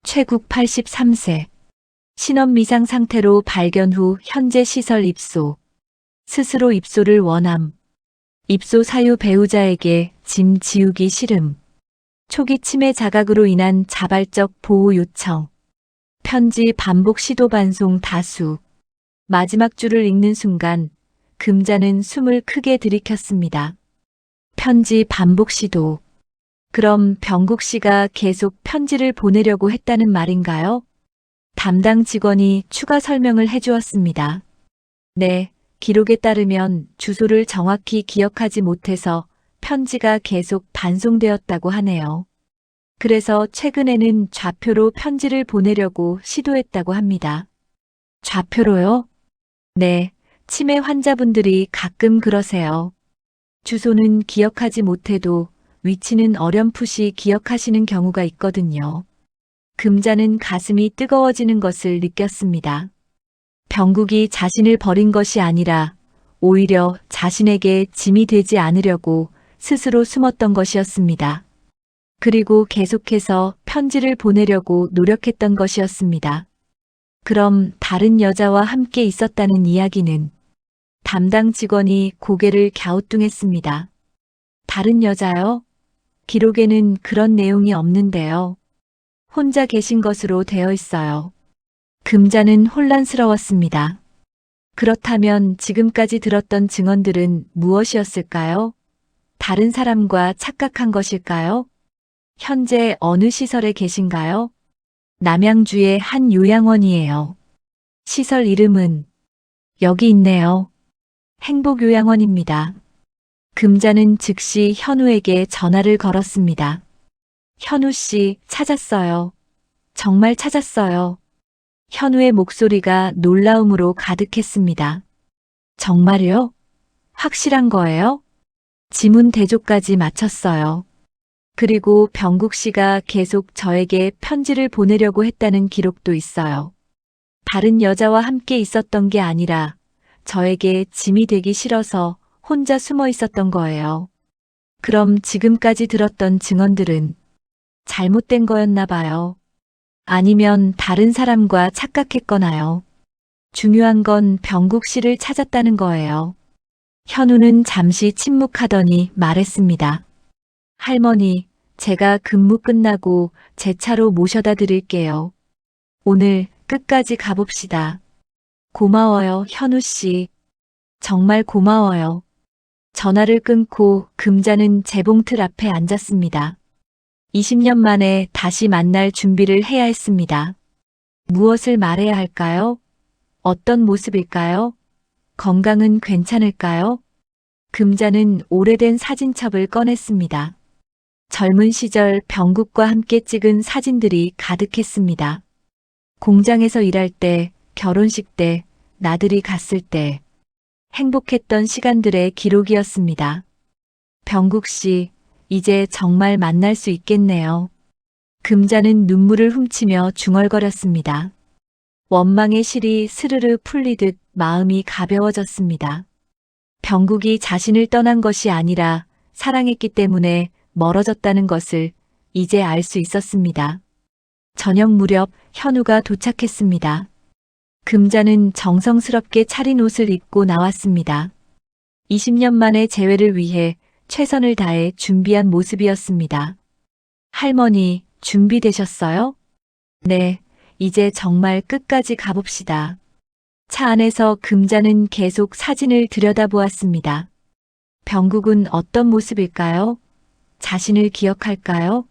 최국 83세. 신원 미상 상태로 발견 후 현재 시설 입소. 스스로 입소를 원함. 입소 사유 배우자에게 짐 지우기 싫음. 초기 치매 자각으로 인한 자발적 보호 요청. 편지 반복 시도 반송 다수. 마지막 줄을 읽는 순간 금자는 숨을 크게 들이켰습니다. 편지 반복 시도. 그럼 병국 씨가 계속 편지를 보내려고 했다는 말인가요? 담당 직원이 추가 설명을 해주었습니다. 네, 기록에 따르면 주소를 정확히 기억하지 못해서 편지가 계속 반송되었다고 하네요. 그래서 최근에는 좌표로 편지를 보내려고 시도했다고 합니다. 좌표로요? 네, 치매 환자분들이 가끔 그러세요. 주소는 기억하지 못해도 위치는 어렴풋이 기억하시는 경우가 있거든요. 금자는 가슴이 뜨거워지는 것을 느꼈습니다. 병국이 자신을 버린 것이 아니라 오히려 자신에게 짐이 되지 않으려고 스스로 숨었던 것이었습니다. 그리고 계속해서 편지를 보내려고 노력했던 것이었습니다. 그럼 다른 여자와 함께 있었다는 이야기는? 담당 직원이 고개를 갸우뚱했습니다. 다른 여자요? 기록에는 그런 내용이 없는데요. 혼자 계신 것으로 되어 있어요. 금자는 혼란스러웠습니다. 그렇다면 지금까지 들었던 증언들은 무엇이었을까요? 다른 사람과 착각한 것일까요? 현재 어느 시설에 계신가요? 남양주의 한 요양원이에요. 시설 이름은 여기 있네요. 행복요양원입니다. 금자는 즉시 현우에게 전화를 걸었습니다. 현우 씨, 찾았어요. 정말 찾았어요. 현우의 목소리가 놀라움으로 가득했습니다. 정말요? 확실한 거예요? 지문 대조까지 마쳤어요. 그리고 병국 씨가 계속 저에게 편지를 보내려고 했다는 기록도 있어요. 다른 여자와 함께 있었던 게 아니라 저에게 짐이 되기 싫어서 혼자 숨어 있었던 거예요. 그럼 지금까지 들었던 증언들은 잘못된 거였나 봐요. 아니면 다른 사람과 착각했거나요. 중요한 건 병국 씨를 찾았다는 거예요. 현우는 잠시 침묵하더니 말했습니다. 할머니, 제가 근무 끝나고 제 차로 모셔다 드릴게요. 오늘 끝까지 가봅시다. 고마워요, 현우 씨. 정말 고마워요. 전화를 끊고 금자는 재봉틀 앞에 앉았습니다. 20년 만에 다시 만날 준비를 해야 했습니다. 무엇을 말해야 할까요? 어떤 모습일까요? 건강은 괜찮을까요? 금자는 오래된 사진첩을 꺼냈습니다. 젊은 시절 병국과 함께 찍은 사진들이 가득했습니다. 공장에서 일할 때, 결혼식 때, 나들이 갔을 때, 행복했던 시간들의 기록이었습니다. 병국 씨, 이제 정말 만날 수 있겠네요. 금자는 눈물을 훔치며 중얼거렸습니다. 원망의 실이 스르르 풀리듯 마음이 가벼워졌습니다. 병국이 자신을 떠난 것이 아니라 사랑했기 때문에 멀어졌다는 것을 이제 알 수 있었습니다. 저녁 무렵 현우가 도착했습니다. 금자는 정성스럽게 차린 옷을 입고 나왔습니다. 20년 만에 재회를 위해 최선을 다해 준비한 모습이었습니다. 할머니, 준비되셨어요? 네, 이제 정말 끝까지 가봅시다. 차 안에서 금자는 계속 사진을 들여다보았습니다. 병국은 어떤 모습일까요? 자신을 기억할까요?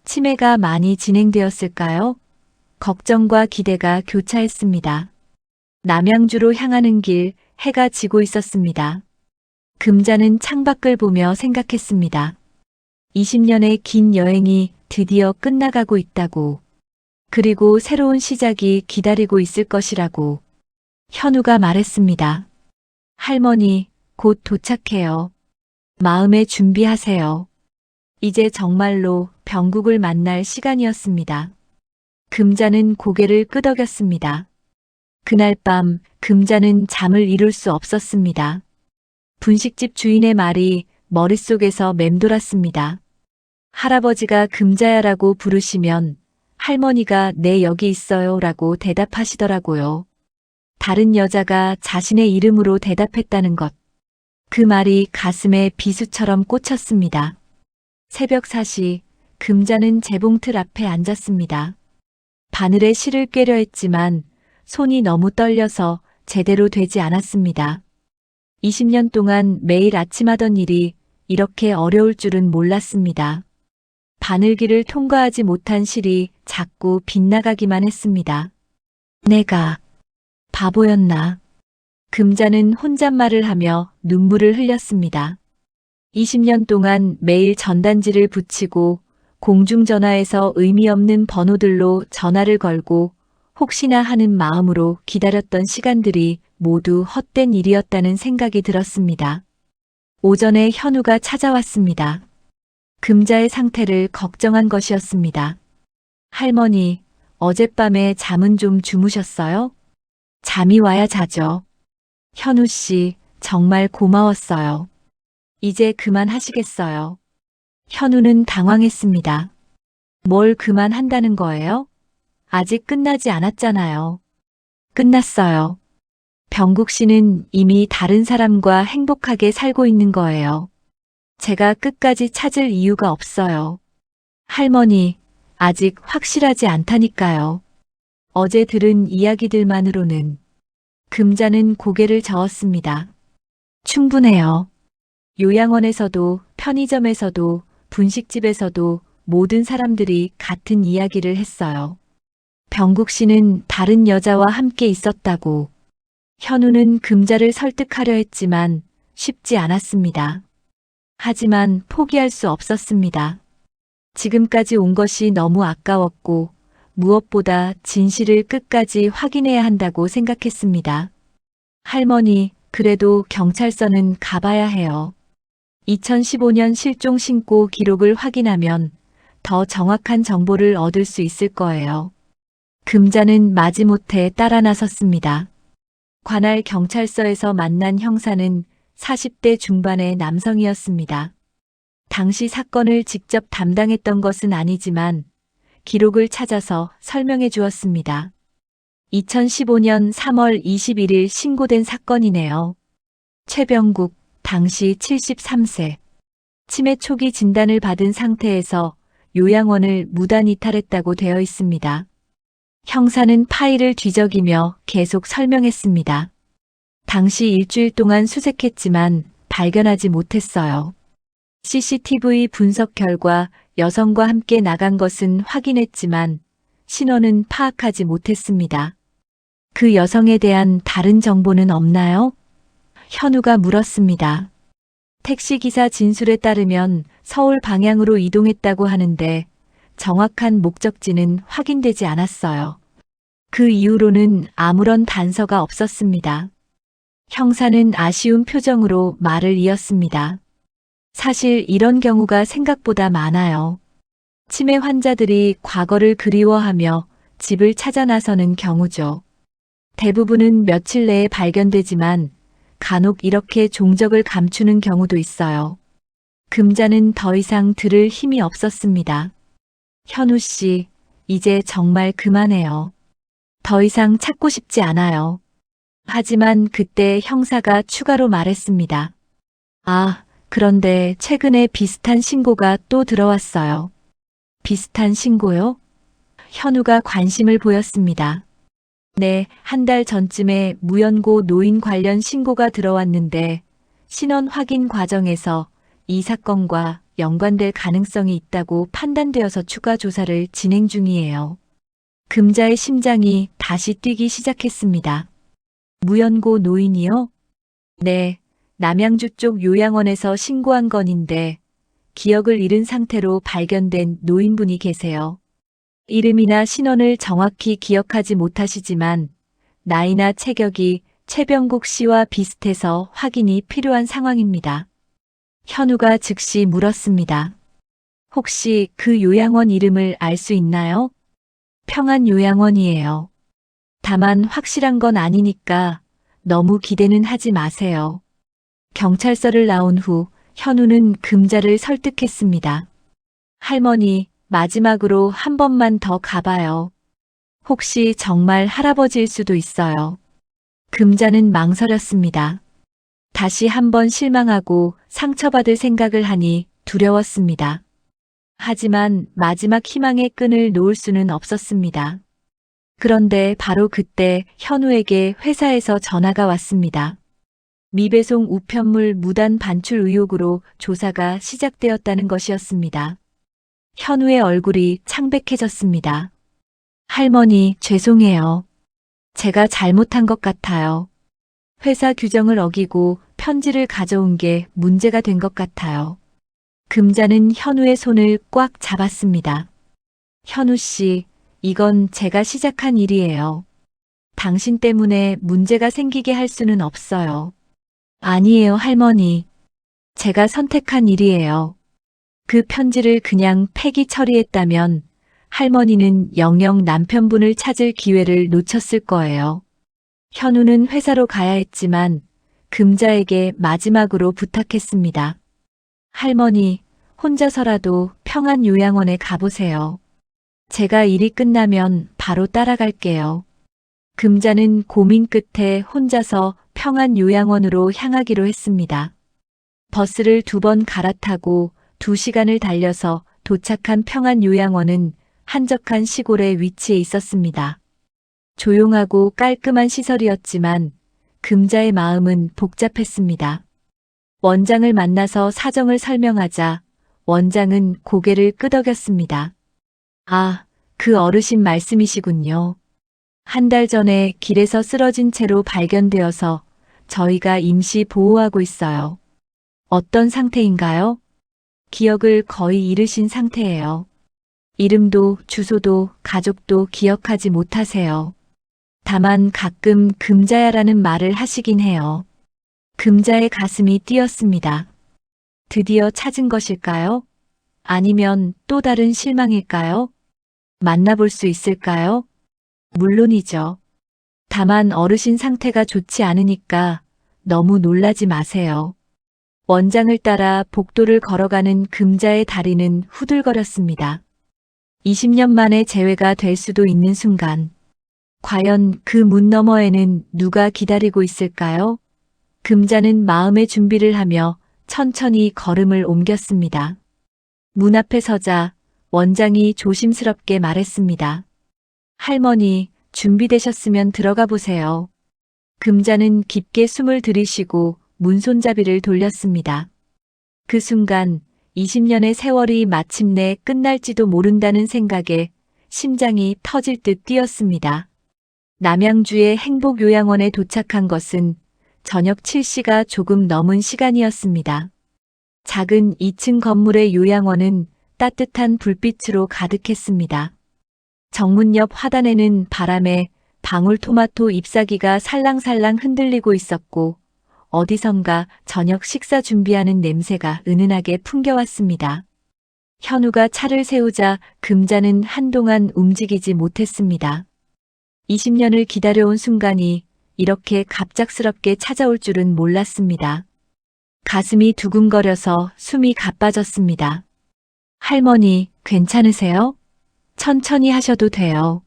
치매가 많이 진행되었을까요? 걱정과 기대가 교차했습니다. 남양주로 향하는 길, 해가 지고 있었습니다. 금자는 창밖을 보며 생각했습니다. 20년의 긴 여행이 드디어 끝나가고 있다고. 그리고 새로운 시작이 기다리고 있을 것이라고. 현우가 말했습니다. 할머니, 곧 도착해요. 마음에 준비하세요. 이제 정말로 병국을 만날 시간이었습니다. 금자는 고개를 끄덕였습니다. 그날 밤 금자는 잠을 이룰 수 없었습니다. 분식집 주인의 말이 머릿속에서 맴돌았습니다. 할아버지가 금자야라고 부르시면 할머니가 네 여기 있어요 라고 대답하시더라고요. 다른 여자가 자신의 이름으로 대답했다는 것. 그 말이 가슴에 비수처럼 꽂혔습니다. 새벽 4시 금자는 재봉틀 앞에 앉았습니다. 바늘에 실을 꿰려 했지만 손이 너무 떨려서 제대로 되지 않았습니다. 20년 동안 매일 아침 하던 일이 이렇게 어려울 줄은 몰랐습니다. 바늘기를 통과하지 못한 실이 자꾸 빗나가기만 했습니다. 내가 바보였나? 금자는 혼잣말을 하며 눈물을 흘렸습니다. 20년 동안 매일 전단지를 붙이고 공중전화에서 의미 없는 번호들로 전화를 걸고 혹시나 하는 마음으로 기다렸던 시간들이 모두 헛된 일이었다는 생각이 들었습니다. 오전에 현우가 찾아왔습니다. 금자의 상태를 걱정한 것이었습니다. 할머니, 어젯밤에 잠은 좀 주무셨어요? 잠이 와야 자죠. 현우 씨, 정말 고마웠어요. 이제 그만하시겠어요. 현우는 당황했습니다. 뭘 그만한다는 거예요? 아직 끝나지 않았잖아요. 끝났어요. 병국 씨는 이미 다른 사람과 행복하게 살고 있는 거예요. 제가 끝까지 찾을 이유가 없어요. 할머니, 아직 확실하지 않다니까요. 어제 들은 이야기들만으로는. 금자는 고개를 저었습니다. 충분해요. 요양원에서도 편의점에서도 분식집에서도 모든 사람들이 같은 이야기를 했어요. 병국 씨는 다른 여자와 함께 있었다고. 현우는 금자를 설득하려 했지만 쉽지 않았습니다. 하지만 포기할 수 없었습니다. 지금까지 온 것이 너무 아까웠고 무엇보다 진실을 끝까지 확인해야 한다고 생각했습니다. 할머니, 그래도 경찰서는 가봐야 해요. 2015년 실종 신고 기록을 확인하면 더 정확한 정보를 얻을 수 있을 거예요. 금자는 마지못해 따라 나섰습니다. 관할 경찰서에서 만난 형사는 40대 중반의 남성이었습니다. 당시 사건을 직접 담당했던 것은 아니지만 기록을 찾아서 설명해 주었습니다. 2015년 3월 21일 신고된 사건이네요. 최병국, 당시 73세. 치매 초기 진단을 받은 상태에서 요양원을 무단 이탈했다고 되어 있습니다. 형사는 파일을 뒤적이며 계속 설명했습니다. 당시 일주일 동안 수색했지만 발견하지 못했어요. CCTV 분석 결과 여성과 함께 나간 것은 확인했지만 신원은 파악하지 못했습니다. 그 여성에 대한 다른 정보는 없나요? 현우가 물었습니다. 택시기사 진술에 따르면 서울 방향으로 이동했다고 하는데 정확한 목적지는 확인되지 않았어요. 그 이후로는 아무런 단서가 없었습니다. 형사는 아쉬운 표정으로 말을 이었습니다. 사실 이런 경우가 생각보다 많아요. 치매 환자들이 과거를 그리워하며 집을 찾아 나서는 경우죠. 대부분은 며칠 내에 발견되지만 간혹 이렇게 종적을 감추는 경우도 있어요. 금자는 더 이상 들을 힘이 없었습니다. 현우 씨, 이제 정말 그만해요. 더 이상 찾고 싶지 않아요. 하지만 그때 형사가 추가로 말했습니다. 아, 그런데 최근에 비슷한 신고가 또 들어왔어요. 비슷한 신고요? 현우가 관심을 보였습니다. 네, 한 달 전쯤에 무연고 노인 관련 신고가 들어왔는데 신원 확인 과정에서 이 사건과 연관될 가능성이 있다고 판단되어서 추가 조사를 진행 중이에요. 금자의 심장이 다시 뛰기 시작했습니다. 무연고 노인이요? 네, 남양주 쪽 요양원에서 신고한 건인데 기억을 잃은 상태로 발견된 노인분이 계세요. 이름이나 신원을 정확히 기억하지 못하시지만 나이나 체격이 최병국 씨와 비슷해서 확인이 필요한 상황입니다. 현우가 즉시 물었습니다. 혹시 그 요양원 이름을 알 수 있나요? 평안요양원이에요. 다만 확실한 건 아니니까 너무 기대는 하지 마세요. 경찰서를 나온 후 현우는 금자를 설득했습니다. 할머니, 마지막으로 한 번만 더 가봐요. 혹시 정말 할아버지일 수도 있어요. 금자는 망설였습니다. 다시 한번 실망하고 상처받을 생각을 하니 두려웠습니다. 하지만 마지막 희망의 끈을 놓을 수는 없었습니다. 그런데 바로 그때 현우에게 회사에서 전화가 왔습니다. 미배송 우편물 무단 반출 의혹으로 조사가 시작되었다는 것이었습니다. 현우의 얼굴이 창백해졌습니다. 할머니, 죄송해요. 제가 잘못한 것 같아요. 회사 규정을 어기고 편지를 가져온 게 문제가 된 것 같아요. 금자는 현우의 손을 꽉 잡았습니다. 현우 씨, 이건 제가 시작한 일이에요. 당신 때문에 문제가 생기게 할 수는 없어요. 아니에요, 할머니. 제가 선택한 일이에요. 그 편지를 그냥 폐기 처리했다면 할머니는 영영 남편분을 찾을 기회를 놓쳤을 거예요. 현우는 회사로 가야 했지만 금자에게 마지막으로 부탁했습니다. 할머니, 혼자서라도 평안요양원에 가보세요. 제가 일이 끝나면 바로 따라갈게요. 금자는 고민 끝에 혼자서 평안요양원으로 향하기로 했습니다. 버스를 2번 갈아타고 2시간을 달려서 도착한 평안요양원은 한적한 시골에 위치해 있었습니다. 조용하고 깔끔한 시설이었지만 금자의 마음은 복잡했습니다. 원장을 만나서 사정을 설명하자 원장은 고개를 끄덕였습니다. 아, 그 어르신 말씀이시군요. 한 달 전에 길에서 쓰러진 채로 발견되어서 저희가 임시 보호하고 있어요. 어떤 상태인가요? 기억을 거의 잃으신 상태예요. 이름도 주소도 가족도 기억하지 못하세요. 다만 가끔 금자야라는 말을 하시긴 해요. 금자의 가슴이 뛰었습니다. 드디어 찾은 것일까요? 아니면 또 다른 실망일까요? 만나볼 수 있을까요? 물론이죠. 다만 어르신 상태가 좋지 않으니까 너무 놀라지 마세요. 원장을 따라 복도를 걸어가는 금자의 다리는 후들거렸습니다. 20년 만에 재회가 될 수도 있는 순간, 과연 그 문 너머에는 누가 기다리고 있을까요? 금자는 마음의 준비를 하며 천천히 걸음을 옮겼습니다. 문 앞에 서자 원장이 조심스럽게 말했습니다. 할머니, 준비되셨으면 들어가 보세요. 금자는 깊게 숨을 들이쉬고 문손잡이를 돌렸습니다. 그 순간 20년의 세월이 마침내 끝날지도 모른다는 생각에 심장이 터질 듯 뛰었습니다. 남양주의 행복요양원에 도착한 것은 저녁 7시가 조금 넘은 시간이었습니다. 작은 2층 건물의 요양원은 따뜻한 불빛으로 가득했습니다. 정문 옆 화단에는 바람에 방울토마토 잎사귀가 살랑살랑 흔들리고 있었고 어디선가 저녁 식사 준비하는 냄새가 은은하게 풍겨왔습니다. 현우가 차를 세우자 금자는 한동안 움직이지 못했습니다. 20년을 기다려온 순간이 이렇게 갑작스럽게 찾아올 줄은 몰랐습니다. 가슴이 두근거려서 숨이 가빠졌습니다. 할머니, 괜찮으세요? 천천히 하셔도 돼요.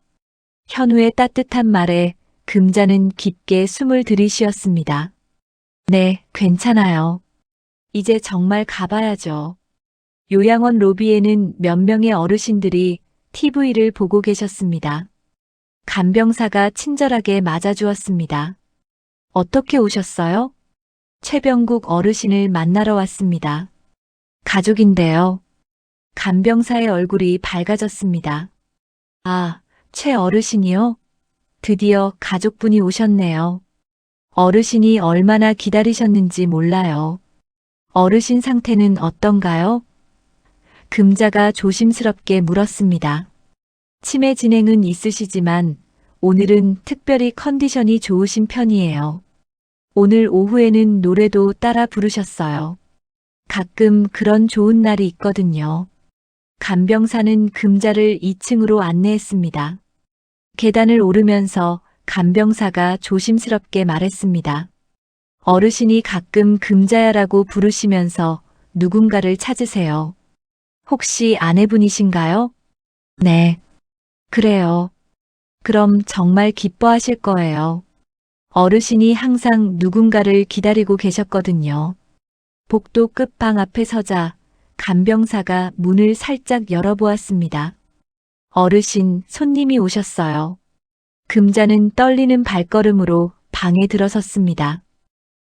현우의 따뜻한 말에 금자는 깊게 숨을 들이쉬었습니다. 네, 괜찮아요. 이제 정말 가봐야죠. 요양원 로비에는 몇 명의 어르신들이 TV를 보고 계셨습니다. 간병사가 친절하게 맞아주었습니다. 어떻게 오셨어요? 최병국 어르신을 만나러 왔습니다. 가족인데요. 간병사의 얼굴이 밝아졌습니다. 아, 최 어르신이요? 드디어 가족분이 오셨네요. 어르신이 얼마나 기다리셨는지 몰라요. 어르신 상태는 어떤가요? 금자가 조심스럽게 물었습니다. 치매 진행은 있으시지만 오늘은 특별히 컨디션이 좋으신 편이에요. 오늘 오후에는 노래도 따라 부르셨어요. 가끔 그런 좋은 날이 있거든요. 간병사는 금자를 2층으로 안내했습니다. 계단을 오르면서 간병사가 조심스럽게 말했습니다. 어르신이 가끔 금자야라고 부르시면서 누군가를 찾으세요. 혹시 아내분이신가요? 네. 그래요. 그럼 정말 기뻐하실 거예요. 어르신이 항상 누군가를 기다리고 계셨거든요. 복도 끝방 앞에 서자 간병사가 문을 살짝 열어보았습니다. 어르신, 손님이 오셨어요. 금자는 떨리는 발걸음으로 방에 들어섰습니다.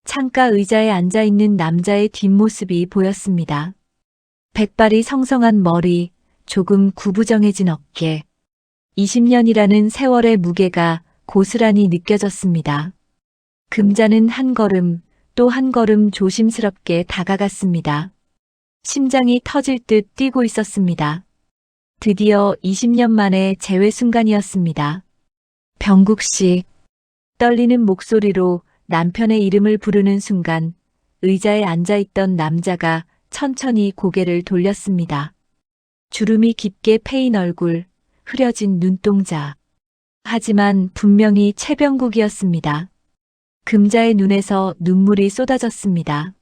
창가 의자에 앉아있는 남자의 뒷모습이 보였습니다. 백발이 성성한 머리, 조금 구부정해진 어깨. 20년이라는 세월의 무게가 고스란히 느껴졌습니다. 금자는 한 걸음, 또 한 걸음 조심스럽게 다가갔습니다. 심장이 터질 듯 뛰고 있었습니다. 드디어 20년 만에 재회 순간이었습니다. 병국 씨, 떨리는 목소리로 남편의 이름을 부르는 순간 의자에 앉아있던 남자가 천천히 고개를 돌렸습니다. 주름이 깊게 패인 얼굴, 흐려진 눈동자. 하지만 분명히 최병국이었습니다. 금자의 눈에서 눈물이 쏟아졌습니다.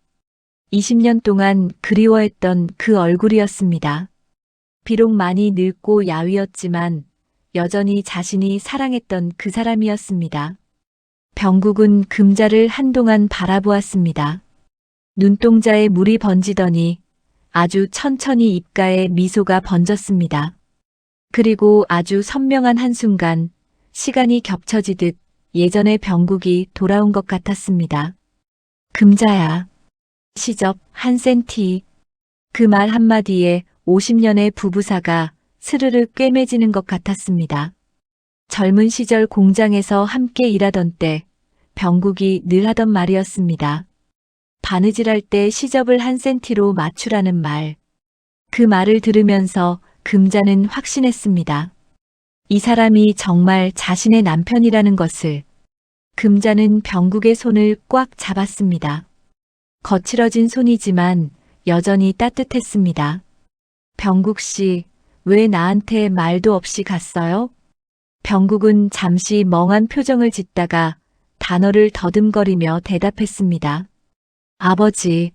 20년 동안 그리워했던 그 얼굴이었습니다. 비록 많이 늙고 야위었지만 여전히 자신이 사랑했던 그 사람이었습니다. 병국은 금자를 한동안 바라보았습니다. 눈동자에 물이 번지더니 아주 천천히 입가에 미소가 번졌습니다. 그리고 아주 선명한 한순간 시간이 겹쳐지듯 예전의 병국이 돌아온 것 같았습니다. 금자야. 시접 한 센티. 그 말 한마디에 50년의 부부사가 스르르 꿰매지는 것 같았습니다. 젊은 시절 공장에서 함께 일하던 때 병국이 늘 하던 말이었습니다. 바느질할 때 시접을 한 센티로 맞추라는 말. 그 말을 들으면서 금자는 확신했습니다. 이 사람이 정말 자신의 남편이라는 것을. 금자는 병국의 손을 꽉 잡았습니다. 거칠어진 손이지만 여전히 따뜻했습니다. 병국 씨, 왜 나한테 말도 없이 갔어요? 병국은 잠시 멍한 표정을 짓다가 단어를 더듬거리며 대답했습니다. 아버지,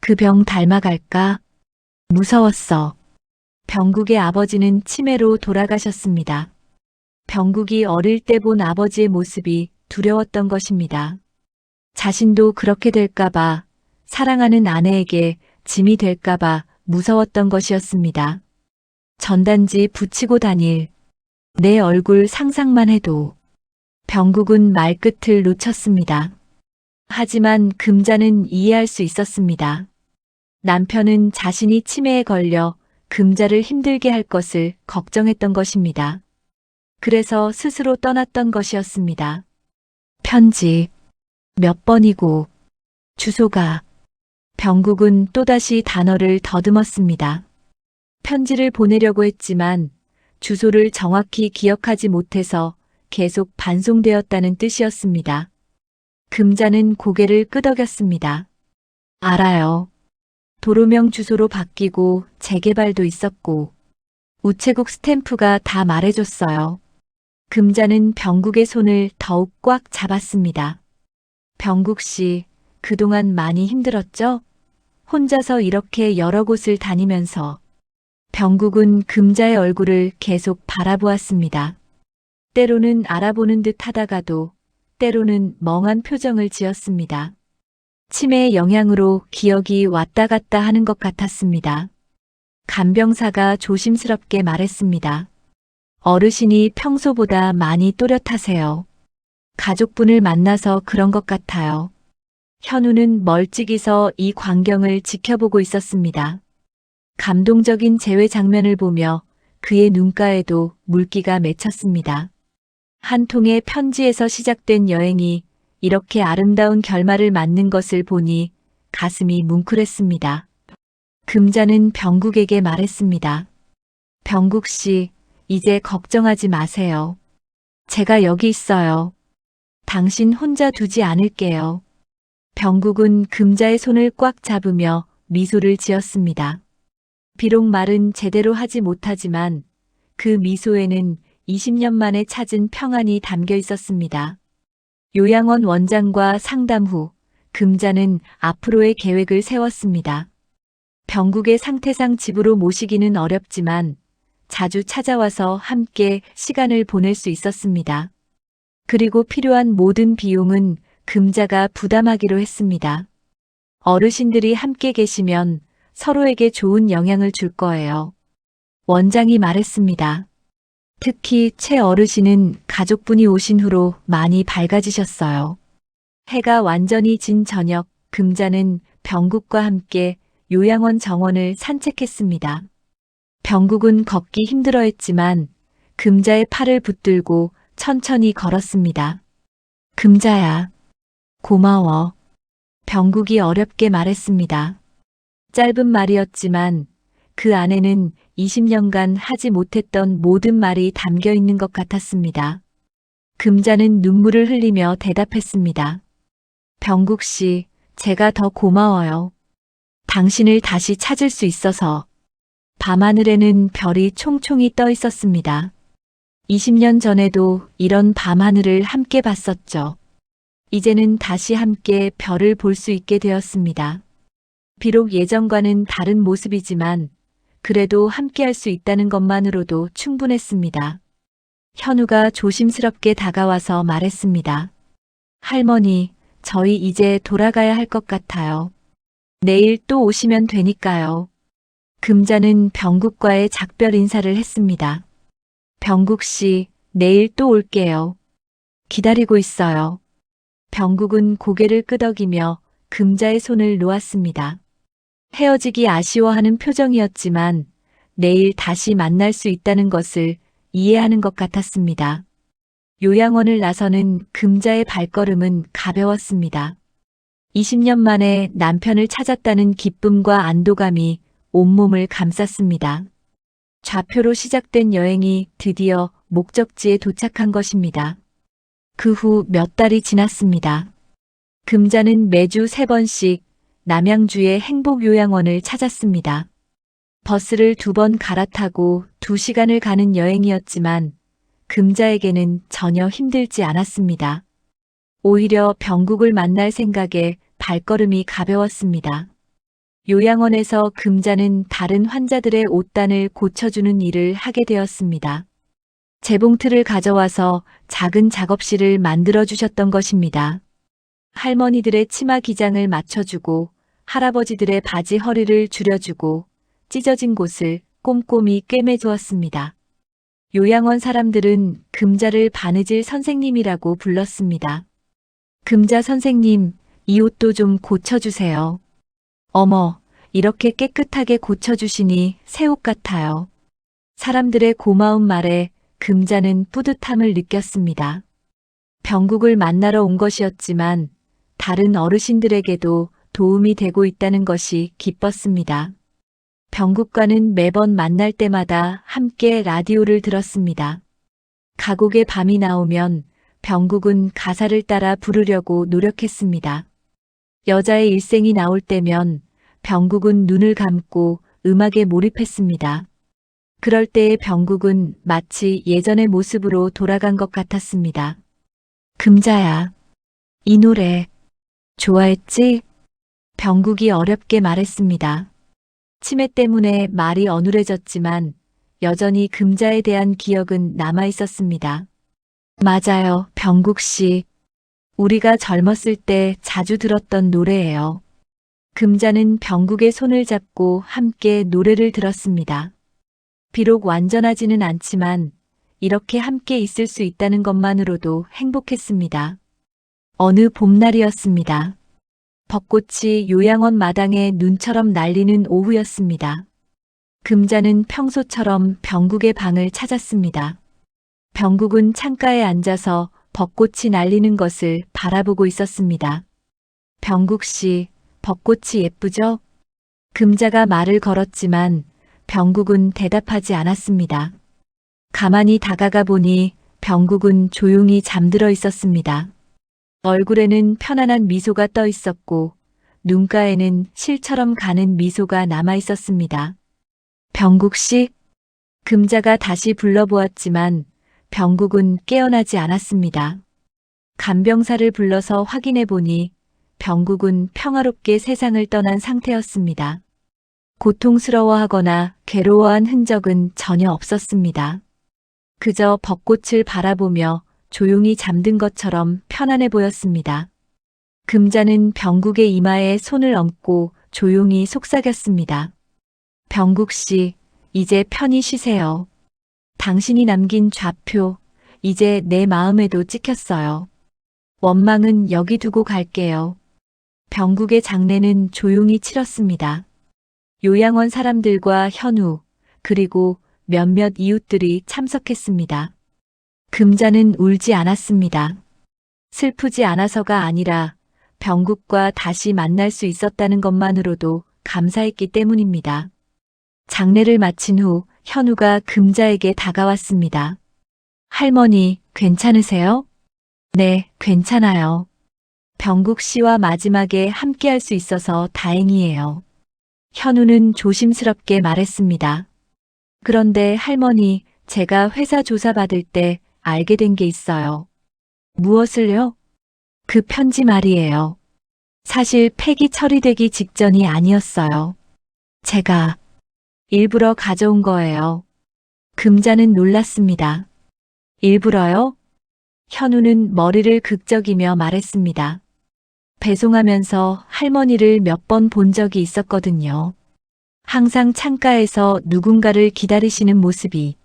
그 병 닮아갈까? 무서웠어. 병국의 아버지는 치매로 돌아가셨습니다. 병국이 어릴 때 본 아버지의 모습이 두려웠던 것입니다. 자신도 그렇게 될까봐, 사랑하는 아내에게 짐이 될까봐 무서웠던 것이었습니다. 전단지 붙이고 다닐 내 얼굴 상상만 해도. 병국은 말끝을 놓쳤습니다. 하지만 금자는 이해할 수 있었습니다. 남편은 자신이 치매에 걸려 금자를 힘들게 할 것을 걱정했던 것입니다. 그래서 스스로 떠났던 것이었습니다. 편지. 몇 번이고, 주소가. 병국은 또다시 단어를 더듬었습니다. 편지를 보내려고 했지만 주소를 정확히 기억하지 못해서 계속 반송되었다는 뜻이었습니다. 금자는 고개를 끄덕였습니다. 알아요. 도로명 주소로 바뀌고 재개발도 있었고 우체국 스탬프가 다 말해줬어요. 금자는 병국의 손을 더욱 꽉 잡았습니다. 병국 씨, 그동안 많이 힘들었죠? 혼자서 이렇게 여러 곳을 다니면서. 병국은 금자의 얼굴을 계속 바라보았습니다. 때로는 알아보는 듯 하다가도 때로는 멍한 표정을 지었습니다. 치매의 영향으로 기억이 왔다 갔다 하는 것 같았습니다. 간병사가 조심스럽게 말했습니다. 어르신이 평소보다 많이 또렷하세요. 가족분을 만나서 그런 것 같아요. 현우는 멀찍이 서 이 광경을 지켜보고 있었습니다. 감동적인 재회 장면을 보며 그의 눈가에도 물기가 맺혔습니다. 한 통의 편지에서 시작된 여행이 이렇게 아름다운 결말을 맞는 것을 보니 가슴이 뭉클했습니다. 금자는 병국에게 말했습니다. 병국 씨, 이제 걱정하지 마세요. 제가 여기 있어요. 당신 혼자 두지 않을게요. 병국은 금자의 손을 꽉 잡으며 미소를 지었습니다. 비록 말은 제대로 하지 못하지만 그 미소에는 20년 만에 찾은 평안이 담겨 있었습니다. 요양원 원장과 상담 후 금자는 앞으로의 계획을 세웠습니다. 병국의 상태상 집으로 모시기는 어렵지만 자주 찾아와서 함께 시간을 보낼 수 있었습니다. 그리고 필요한 모든 비용은 금자가 부담하기로 했습니다. 어르신들이 함께 계시면 서로에게 좋은 영향을 줄 거예요. 원장이 말했습니다. 특히 최 어르신은 가족분이 오신 후로 많이 밝아지셨어요. 해가 완전히 진 저녁, 금자는 병국과 함께 요양원 정원을 산책했습니다. 병국은 걷기 힘들어했지만 금자의 팔을 붙들고 천천히 걸었습니다. 금자야, 고마워. 병국이 어렵게 말했습니다. 짧은 말이었지만 그 안에는 20년간 하지 못했던 모든 말이 담겨 있는 것 같았습니다. 금자는 눈물을 흘리며 대답했습니다. 병국 씨, 제가 더 고마워요. 당신을 다시 찾을 수 있어서. 밤하늘에는 별이 총총히 떠 있었습니다. 20년 전에도 이런 밤하늘을 함께 봤었죠. 이제는 다시 함께 별을 볼 수 있게 되었습니다. 비록 예전과는 다른 모습이지만 그래도 함께 할 수 있다는 것만으로도 충분했습니다. 현우가 조심스럽게 다가와서 말했습니다. 할머니, 저희 이제 돌아가야 할 것 같아요. 내일 또 오시면 되니까요. 금자는 병국과의 작별 인사를 했습니다. 병국 씨, 내일 또 올게요. 기다리고 있어요. 병국은 고개를 끄덕이며 금자의 손을 놓았습니다. 헤어지기 아쉬워하는 표정이었지만 내일 다시 만날 수 있다는 것을 이해하는 것 같았습니다. 요양원을 나서는 금자의 발걸음은 가벼웠습니다. 20년 만에 남편을 찾았다는 기쁨과 안도감이 온몸을 감쌌습니다. 좌표로 시작된 여행이 드디어 목적지에 도착한 것입니다. 그 후 몇 달이 지났습니다. 금자는 매주 3번씩 남양주의 행복요양원을 찾았습니다. 버스를 2번 갈아타고 2시간을 가는 여행이었지만 금자에게는 전혀 힘들지 않았습니다. 오히려 병국을 만날 생각에 발걸음이 가벼웠습니다. 요양원에서 금자는 다른 환자들의 옷단을 고쳐주는 일을 하게 되었습니다. 재봉틀을 가져와서 작은 작업실을 만들어 주셨던 것입니다. 할머니들의 치마 기장을 맞춰주고 할아버지들의 바지 허리를 줄여주고 찢어진 곳을 꼼꼼히 꿰매주었습니다. 요양원 사람들은 금자를 바느질 선생님이라고 불렀습니다. 금자 선생님, 이 옷도 좀 고쳐주세요. 어머, 이렇게 깨끗하게 고쳐주시니 새 옷 같아요. 사람들의 고마운 말에 금자는 뿌듯함을 느꼈습니다. 병국을 만나러 온 것이었지만 다른 어르신들에게도 도움이 되고 있다는 것이 기뻤습니다. 병국과는 매번 만날 때마다 함께 라디오를 들었습니다. 가곡의 밤이 나오면 병국은 가사를 따라 부르려고 노력했습니다. 여자의 일생이 나올 때면 병국은 눈을 감고 음악에 몰입했습니다. 그럴 때의 병국은 마치 예전의 모습으로 돌아간 것 같았습니다. 금자야, 이 노래 좋아했지? 병국이 어렵게 말했습니다. 치매 때문에 말이 어눌해졌지만 여전히 금자에 대한 기억은 남아 있었습니다. 맞아요, 병국 씨. 우리가 젊었을 때 자주 들었던 노래예요. 금자는 병국의 손을 잡고 함께 노래를 들었습니다. 비록 완전하지는 않지만 이렇게 함께 있을 수 있다는 것만으로도 행복했습니다. 어느 봄날이었습니다. 벚꽃이 요양원 마당에 눈처럼 날리는 오후였습니다. 금자는 평소처럼 병국의 방을 찾았습니다. 병국은 창가에 앉아서 벚꽃이 날리는 것을 바라보고 있었습니다. 병국 씨, 벚꽃이 예쁘죠? 금자가 말을 걸었지만 병국은 대답하지 않았습니다. 가만히 다가가 보니 병국은 조용히 잠들어 있었습니다. 얼굴에는 편안한 미소가 떠 있었고 눈가에는 실처럼 가는 미소가 남아 있었습니다. 병국 씨? 금자가 다시 불러보았지만 병국은 깨어나지 않았습니다. 간병사를 불러서 확인해 보니 병국은 평화롭게 세상을 떠난 상태였습니다. 고통스러워하거나 괴로워한 흔적은 전혀 없었습니다. 그저 벚꽃을 바라보며 조용히 잠든 것처럼 편안해 보였습니다. 금자는 병국의 이마에 손을 얹고 조용히 속삭였습니다. 병국 씨, 이제 편히 쉬세요. 당신이 남긴 좌표, 이제 내 마음에도 찍혔어요. 원망은 여기 두고 갈게요. 병국의 장례는 조용히 치렀습니다. 요양원 사람들과 현우, 그리고 몇몇 이웃들이 참석했습니다. 금자는 울지 않았습니다. 슬프지 않아서가 아니라 병국과 다시 만날 수 있었다는 것만으로도 감사했기 때문입니다. 장례를 마친 후 현우가 금자에게 다가왔습니다. 할머니, 괜찮으세요? 네, 괜찮아요. 병국 씨와 마지막에 함께할 수 있어서 다행이에요. 현우는 조심스럽게 말했습니다. 그런데 할머니, 제가 회사 조사받을 때 알게 된 게 있어요. 무엇을요? 그 편지 말이에요. 사실 폐기 처리되기 직전이 아니었어요. 제가 일부러 가져온 거예요. 금자는 놀랐습니다. 일부러요? 현우는 머리를 극적이며 말했습니다. 배송하면서 할머니를 몇 번 본 적이 있었거든요. 항상 창가에서 누군가를 기다리시는 모습이.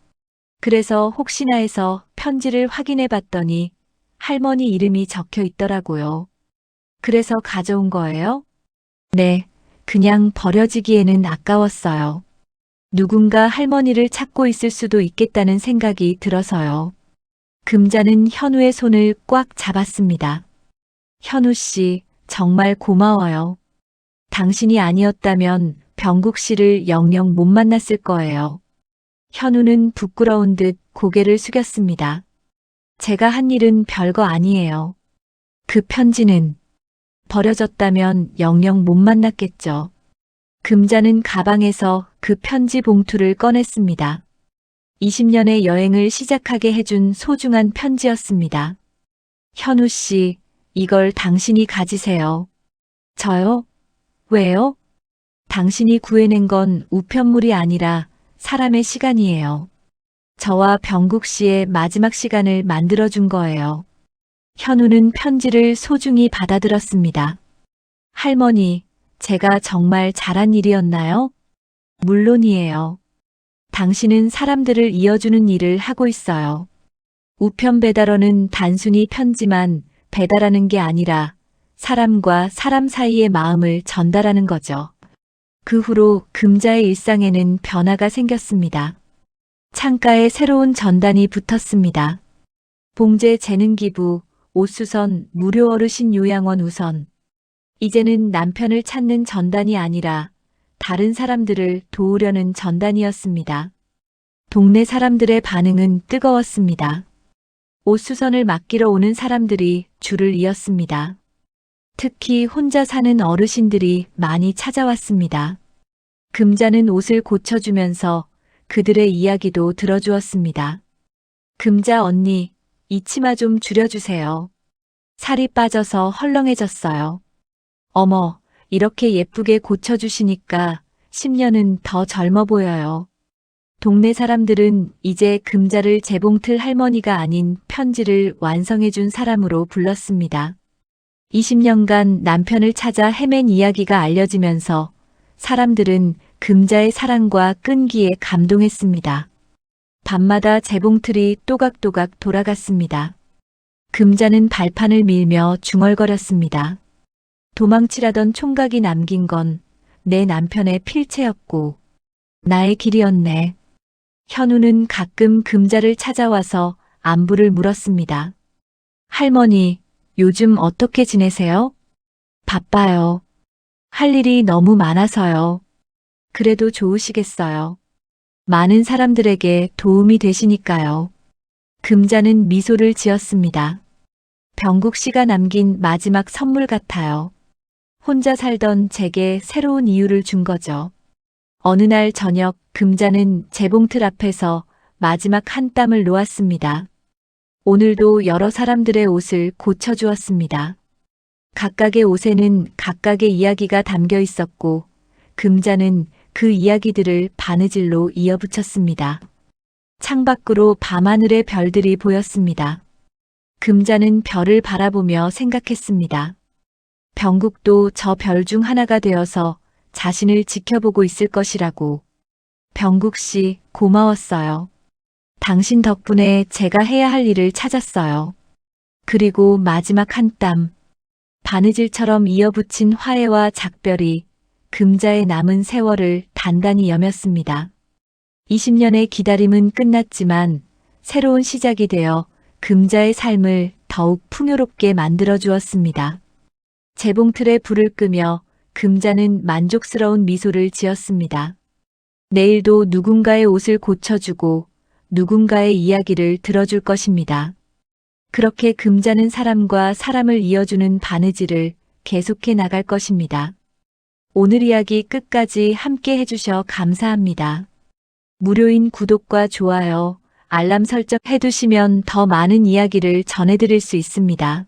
그래서 혹시나 해서 편지를 확인해 봤더니 할머니 이름이 적혀 있더라고요. 그래서 가져온 거예요? 네, 그냥 버려지기에는 아까웠어요. 누군가 할머니를 찾고 있을 수도 있겠다는 생각이 들어서요. 금자는 현우의 손을 꽉 잡았습니다. 현우 씨, 정말 고마워요. 당신이 아니었다면 병국 씨를 영영 못 만났을 거예요. 현우는 부끄러운 듯 고개를 숙였습니다. 제가 한 일은 별거 아니에요. 그 편지는 버려졌다면 영영 못 만났겠죠. 금자는 가방에서 그 편지 봉투를 꺼냈습니다. 20년의 여행을 시작하게 해준 소중한 편지였습니다. 현우 씨, 이걸 당신이 가지세요. 저요? 왜요? 당신이 구해낸 건 우편물이 아니라 사람의 시간이에요. 저와 병국 씨의 마지막 시간을 만들어준 거예요. 현우는 편지를 소중히 받아들었습니다. 할머니, 제가 정말 잘한 일이었나요? 물론이에요. 당신은 사람들을 이어주는 일을 하고 있어요. 우편 배달원은 단순히 편지만 배달하는 게 아니라 사람과 사람 사이의 마음을 전달하는 거죠. 그 후로 금자의 일상에는 변화가 생겼습니다. 창가에 새로운 전단이 붙었습니다. 봉제 재능기부, 옷수선, 무료 어르신 요양원 우선. 이제는 남편을 찾는 전단이 아니라 다른 사람들을 도우려는 전단이었습니다. 동네 사람들의 반응은 뜨거웠습니다. 옷수선을 맡기러 오는 사람들이 줄을 이었습니다. 특히 혼자 사는 어르신들이 많이 찾아왔습니다. 금자는 옷을 고쳐주면서 그들의 이야기도 들어주었습니다. 금자 언니, 이 치마 좀 줄여주세요. 살이 빠져서 헐렁해졌어요. 어머, 이렇게 예쁘게 고쳐주시니까 10년은 더 젊어 보여요. 동네 사람들은 이제 금자를 재봉틀 할머니가 아닌 편지를 완성해준 사람으로 불렀습니다. 20년간 남편을 찾아 헤맨 이야기가 알려지면서 사람들은 금자의 사랑과 끈기에 감동했습니다. 밤마다 재봉틀이 또각또각 돌아갔습니다. 금자는 발판을 밀며 중얼거렸습니다. 도망치라던 총각이 남긴 건 내 남편의 필체였고 나의 길이었네. 현우는 가끔 금자를 찾아와서 안부를 물었습니다. 할머니, 요즘 어떻게 지내세요? 바빠요. 할 일이 너무 많아서요. 그래도 좋으시겠어요. 많은 사람들에게 도움이 되시니까요. 금자는 미소를 지었습니다. 병국 씨가 남긴 마지막 선물 같아요. 혼자 살던 제게 새로운 이유를 준 거죠. 어느 날 저녁 금자는 재봉틀 앞에서 마지막 한 땀을 놓았습니다. 오늘도 여러 사람들의 옷을 고쳐주었습니다. 각각의 옷에는 각각의 이야기가 담겨 있었고 금자는 그 이야기들을 바느질로 이어붙였습니다. 창밖으로 밤하늘의 별들이 보였습니다. 금자는 별을 바라보며 생각했습니다. 병국도 저 별 중 하나가 되어서 자신을 지켜보고 있을 것이라고. 병국 씨, 고마웠어요. 당신 덕분에 제가 해야 할 일을 찾았어요. 그리고 마지막 한 땀. 바느질처럼 이어붙인 화해와 작별이 금자의 남은 세월을 단단히 여몄습니다. 20년의 기다림은 끝났지만 새로운 시작이 되어 금자의 삶을 더욱 풍요롭게 만들어 주었습니다. 재봉틀에 불을 끄며 금자는 만족스러운 미소를 지었습니다. 내일도 누군가의 옷을 고쳐주고 누군가의 이야기를 들어줄 것입니다. 그렇게 금자는 사람과 사람을 이어주는 바느질을 계속해 나갈 것입니다. 오늘 이야기 끝까지 함께 해주셔 감사합니다. 무료인 구독과 좋아요, 알람 설정 해두시면 더 많은 이야기를 전해드릴 수 있습니다.